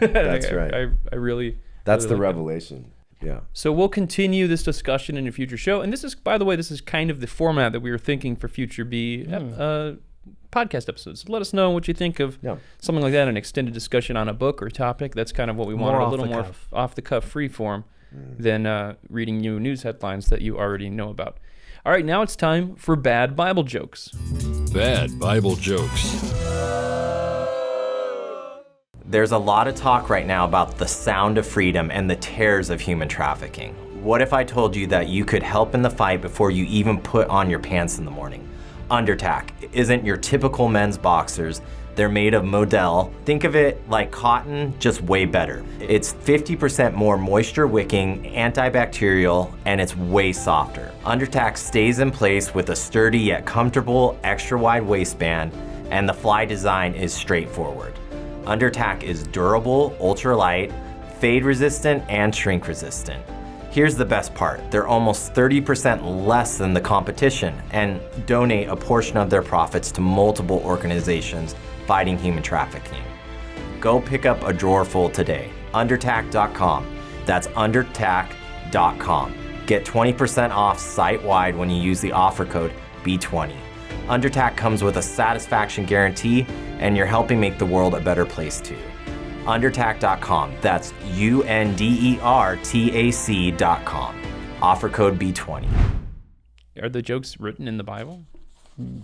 That's right. I really. That's really the like revelation. Yeah. So we'll continue this discussion in a future show, and this is, by the way, this is kind of the format that we were thinking for future B podcast episodes. Let us know what you think of something like that, an extended discussion on a book or topic. That's kind of what we wanted, a little more off the cuff, free form than reading new news headlines that you already know about. All right, now it's time for bad Bible jokes. Bad Bible jokes. There's a lot of talk right now about the sound of freedom and the terrors of human trafficking. What if I told you that you could help in the fight before you even put on your pants in the morning? Undertack isn't your typical men's boxers. They're made of modal. Think of it like cotton, just way better. It's 50% more moisture wicking, antibacterial, and it's way softer. Undertack stays in place with a sturdy yet comfortable extra wide waistband, and the fly design is straightforward. Undertack is durable, ultralight, fade resistant, and shrink resistant. Here's the best part. They're almost 30% less than the competition and donate a portion of their profits to multiple organizations fighting human trafficking. Go pick up a drawer full today. Undertack.com. That's undertack.com. Get 20% off site-wide when you use the offer code B20. Undertack comes with a satisfaction guarantee, and you're helping make the world a better place too. Undertack.com. That's UNDERTAC.com. Offer code B20. Are the jokes written in the Bible?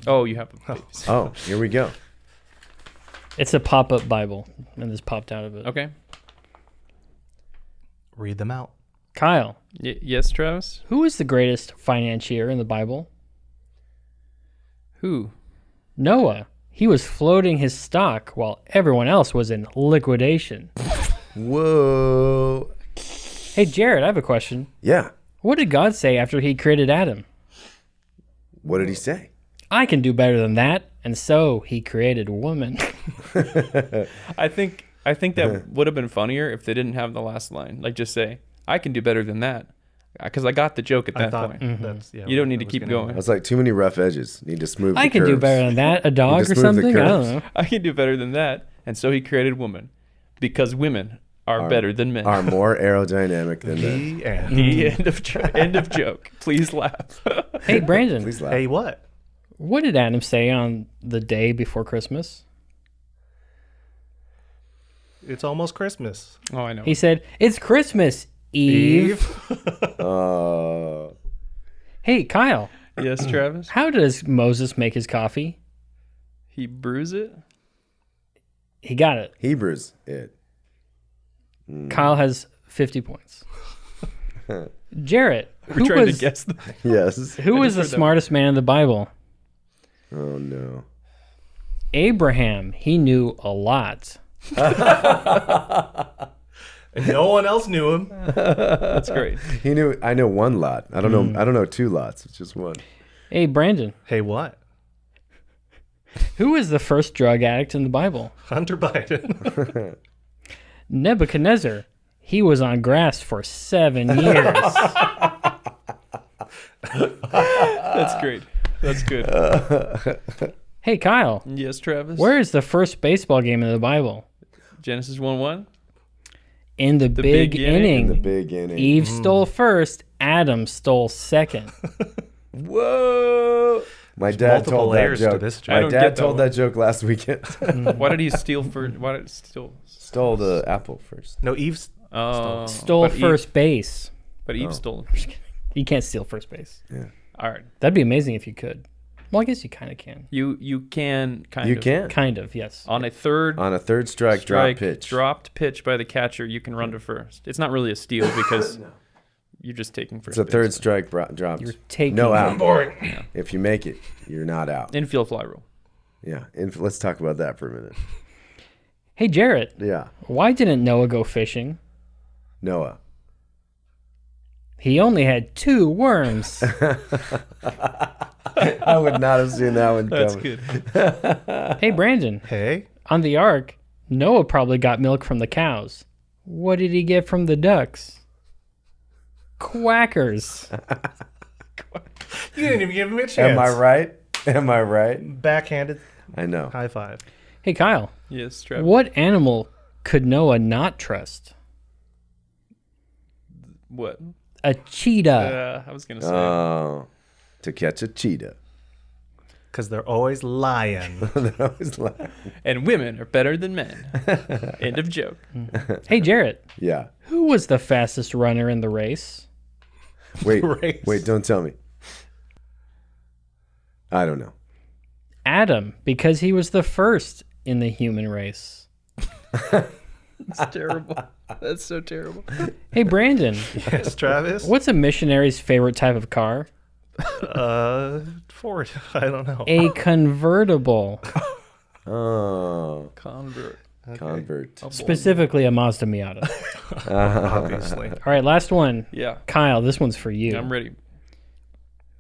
Oh, you have them. Oh, here we go. It's a pop-up Bible, and this popped out of it. Okay. Read them out. Kyle, Yes, Travis? who is the greatest financier in the Bible? Who? Noah. He was floating his stock while everyone else was in liquidation. Whoa. Hey, Jarret, I have a question. Yeah. What did God say after he created Adam? What did he say? I can do better than that, and so he created woman. I think that would have been funnier if they didn't have the last line. Like, just say, I can do better than that. Because I got the joke at that point. That's, You don't need to keep going. That's like too many rough edges. Need to smooth the I can do curves. better than that. A dog or smooth the something? I don't curves. know. I can do better than that. And so he created woman. Because women are better than men. Are more aerodynamic than men. The end of joke. Please laugh. Hey, Brandon, Please laugh. Hey, what? what did Adam say on the day before Christmas? It's almost Christmas. Oh, I know. He said, "It's Christmas, Eve." Hey, Kyle, Yes, Travis? how does Moses make his coffee? He brews it? He got it. Hebrews it. Kyle has 50 points. Jarret, We're trying to guess the Yes. who was the smartest man in the Bible? Oh no. Abraham. He knew a lot. And no one else knew him. That's great. He knew. I know one lot. I don't know. I don't know two lots. It's just one. Hey, Brandon, Hey, what? who was the first drug addict in the Bible? Hunter Biden. Nebuchadnezzar. He was on grass for 7 years. That's great. That's good. Hey, Hey, Kyle. Yes, Travis. Where is the first baseball game in the Bible? Genesis 1:1. In the big inning. In the big inning. Eve stole first. Adam stole second. Whoa! My dad multiple told that layers to joke. this joke. I My don't dad get that told one. that joke last weekend. Why did he steal first? Why did he steal? Stole the apple first. No, Eve's. Oh, Stole but first base. But Eve stole. You can't steal first base. All right. That'd be amazing if you could. Well, I guess you kind of can. You can kind You of. can. Kind of, yes. On a third On a third strike drop pitch. dropped pitch by the catcher, you can run to first. It's not really a steal because you're just taking first. It's a base. third strike dropped. You're taking no out. If you make it, you're not out. Infield fly rule. Yeah. Let's talk about that for a minute. Hey, Jarret. Yeah. Why didn't Noah go fishing? Noah. He only had 2 worms. I would not have seen that one That's coming. good. Hey, Brandon. Hey. On the ark, Noah probably got milk from the cows. What did he get from the ducks? Quackers. You didn't even give him a chance. Am I right? Am I right? Backhanded I know. high five. Hey, Kyle. Yes, Travis. What animal could Noah not trust? What? A cheetah. I was gonna say. Oh, to catch a cheetah. Because they're always lying. They're always lying. And women are better than men. End of joke. Hey, Jarret. Yeah. Who was the fastest runner in the race? Wait, Race. wait, don't tell me. I don't know. Adam, because he was the first in the human race. It's terrible. That's so terrible. Hey, Brandon. Yes, Travis. What's a missionary's favorite type of car? Ford. I don't know. A convertible. Oh, Convert. convert. Specifically a Mazda Miata. Obviously. All right, last one. Yeah. Kyle, this one's for you. I'm ready.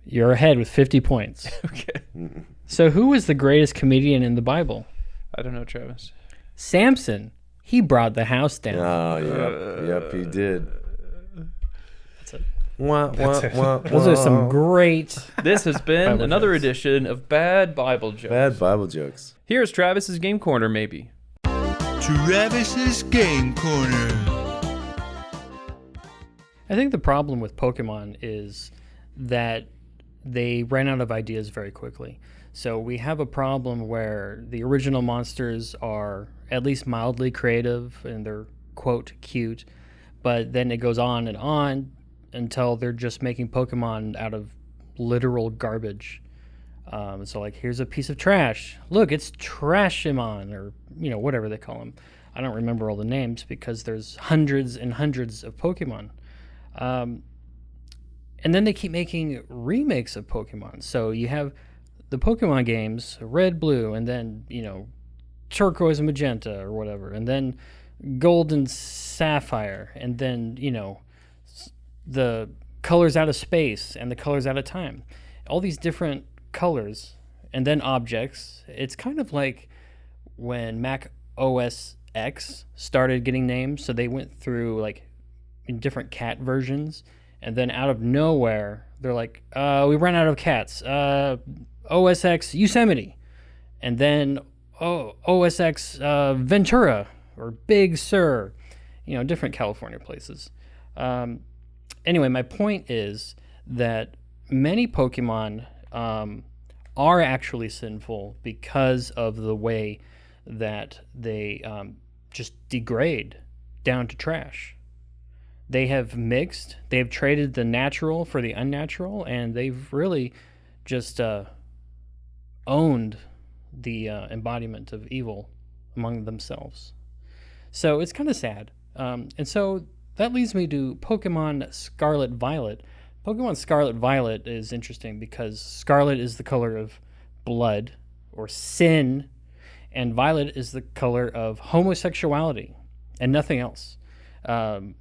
You're ahead with 50 points. Okay. So who was the greatest comedian in the Bible? I don't know, Travis. Samson. He brought the house down. Oh, yep, he did. That's it. Those are some great... This has been Bible another jokes. edition of Bad Bible Jokes. Bad Bible jokes. Here's Travis's Game Corner, maybe. Travis's Game Corner. I think the problem with Pokemon is that they ran out of ideas very quickly. So we have a problem where the original monsters are at least mildly creative and they're, quote, cute. But then it goes on and on until they're just making Pokemon out of literal garbage. So like, here's a piece of trash. Look, it's Trashimon, or, you know, whatever they call them. I don't remember all the names because there's hundreds and hundreds of Pokemon. And then they keep making remakes of Pokemon. So you have the Pokemon games, Red, Blue, and then, you know, Turquoise and Magenta or whatever, and then Gold and Sapphire, and then, you know, the Colors Out of Space and the Colors Out of Time. All these different colors, and then objects. It's kind of like when Mac OS X started getting names, so they went through like in different cat versions, and then out of nowhere they're like, we ran out of cats. OS X Yosemite, and then OS X Ventura or Big Sur, you know, different California places. Anyway, my point is that many Pokemon are actually sinful because of the way that they just degrade down to trash. They have mixed, they have traded the natural for the unnatural, and they've really just owned the embodiment of evil among themselves. So it's kind of sad. And so that leads me to Pokemon Scarlet Violet. Pokemon Scarlet Violet is interesting because scarlet is the color of blood or sin, and violet is the color of homosexuality and nothing else. And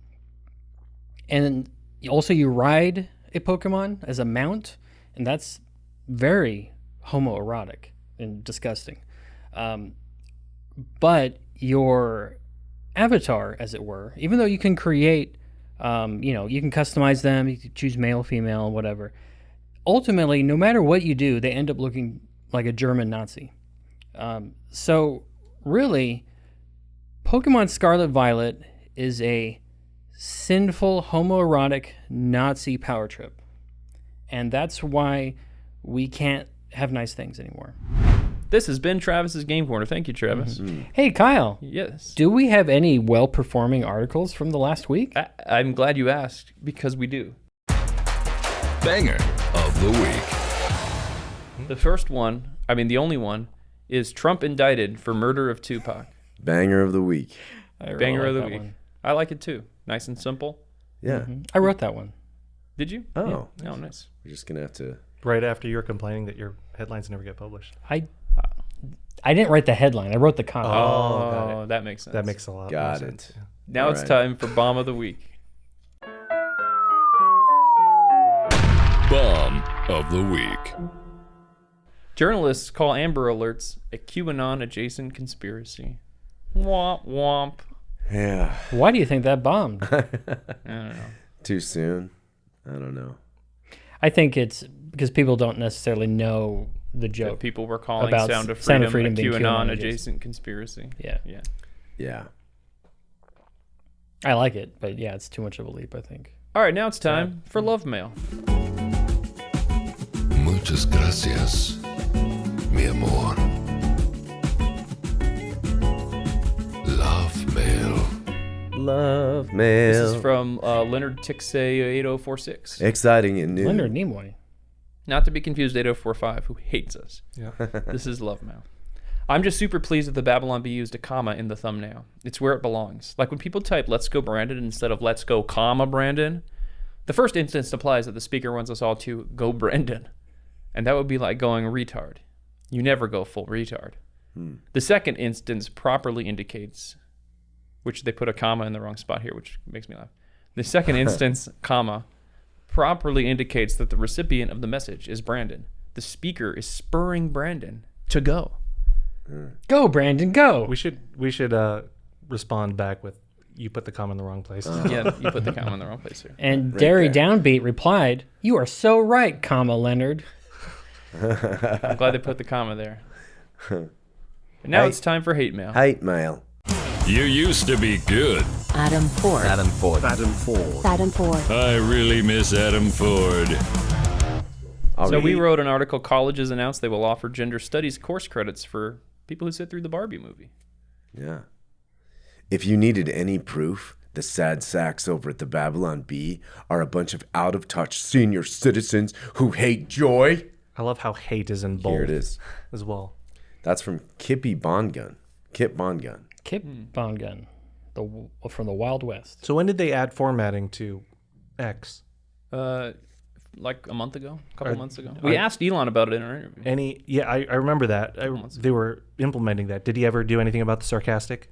also you ride a Pokemon as a mount, and that's very homoerotic and disgusting. But your avatar, as it were, even though you can create, you know, you can customize them, you can choose male, female, whatever. Ultimately, no matter what you do, they end up looking like a German Nazi. So really, Pokemon Scarlet Violet is a sinful, homoerotic Nazi power trip. And that's why we can't have nice things anymore. This has been Travis's Game Corner. Thank you, Travis. Hey, Kyle. Yes. Do we have any well-performing articles from the last week? I'm glad you asked, because we do. Banger of the week. The first one, the only one, is Trump indicted for murder of Tupac. Banger of the week. Banger of the week. I like it too. Nice and simple. Yeah. I wrote that one. Did you? Oh. Yeah. Oh, nice. We're just going to have to... Right after you're complaining that your headlines never get published. I didn't write the headline. I wrote the comment. Oh, that makes sense. That makes a lot Got more it. sense. Now it's time for Bomb of the Week. Bomb of the week. Journalists call Amber Alerts a QAnon-adjacent conspiracy. Womp womp. Yeah. Why do you think that bombed? I don't know. Too soon? I don't know. I think it's because people don't necessarily know the joke. That people were calling about Sound of Freedom a being QAnon-adjacent conspiracy. Yeah. Yeah. I like it, but yeah, it's too much of a leap, I think. All right, now it's time for Love Mail. Muchas gracias, mi amor. Love mail. Love mail. This is from Leonard Tixay 8046. Exciting and new. Leonard Nimoy. Not to be confused, 8045, who hates us. Yeah. This is Love Mail. I'm just super pleased that the Babylon Bee used a comma in the thumbnail. It's where it belongs. Like when people type "Let's go Brandon" instead of "Let's go, comma Brandon," the first instance implies that the speaker wants us all to go Brandon. And that would be like going retard. You never go full retard. The second instance properly indicates, which they put a comma in the wrong spot here, which makes me laugh. The second instance, comma, properly indicates that the recipient of the message is Brandon. The speaker is spurring Brandon to go. Go, Brandon, go. We should respond back with, you put the comma in the wrong place. Yeah, you put the comma in the wrong place here. And Derry Downbeat replied, "You are so right, comma Leonard." I'm glad they put the comma there. And now it's time for hate mail. Hate mail. You used to be good. Adam Ford. Adam Ford. Adam Ford. I really miss Adam Ford. So we wrote an article, colleges announced they will offer gender studies course credits for people who sit through the Barbie movie. Yeah. If you needed any proof, the sad sacks over at the Babylon Bee are a bunch of out-of-touch senior citizens who hate joy. I love how hate is in bold. Here it is. As well. That's from Kippy Bongun. Kip Bongun. Kip Bongun, from the Wild West. So when did they add formatting to X? Like a month ago, a couple months ago. We asked Elon about it in our interview. I remember that. They were implementing that. Did he ever do anything about the sarcastic?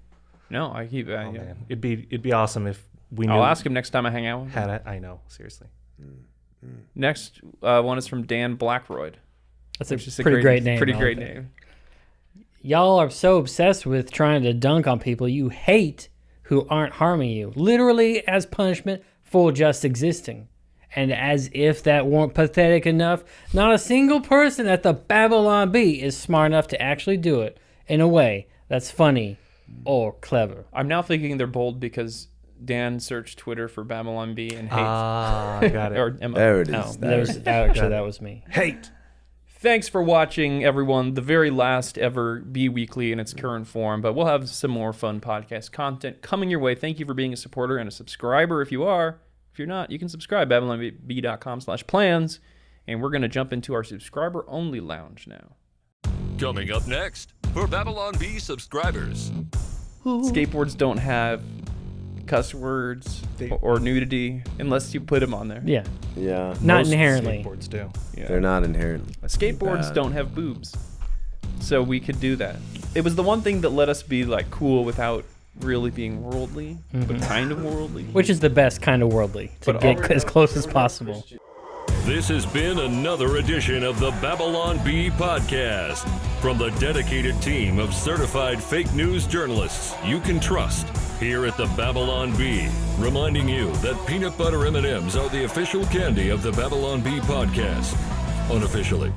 No, I keep. Oh, man. It'd be awesome if we knew. I'll ask him next time I hang out with him. I know, seriously. Next one is from Dan Blackroyd. That's a pretty great name. Pretty great name. Y'all are so obsessed with trying to dunk on people you hate who aren't harming you, literally as punishment for just existing. And as if that weren't pathetic enough, not a single person at the Babylon Bee is smart enough to actually do it in a way that's funny or clever. I'm now thinking they're bold because Dan searched Twitter for Babylon Bee and hate. I got it. Or There it is. That was me. Hate. Thanks for watching, everyone. The very last ever Bee Weekly in its current form, but we'll have some more fun podcast content coming your way. Thank you for being a supporter and a subscriber if you are. If you're not, you can subscribe, babylonbee.com/plans, and we're going to jump into our subscriber-only lounge now. Coming up next, for Babylon Bee subscribers. Skateboards don't have cuss words or nudity unless you put them on there. Yeah. Yeah. Not Most inherently. Skateboards do. Yeah. They're not inherently. Skateboards bad. don't have boobs, so we could do that. It was the one thing that let us be like cool without really being worldly, but kind of worldly. Which is the best kind of worldly, to get as close as possible. This has been another edition of the Babylon Bee Podcast. From the dedicated team of certified fake news journalists you can trust here at the Babylon Bee, reminding you that peanut butter M&Ms are the official candy of the Babylon Bee Podcast. Unofficially.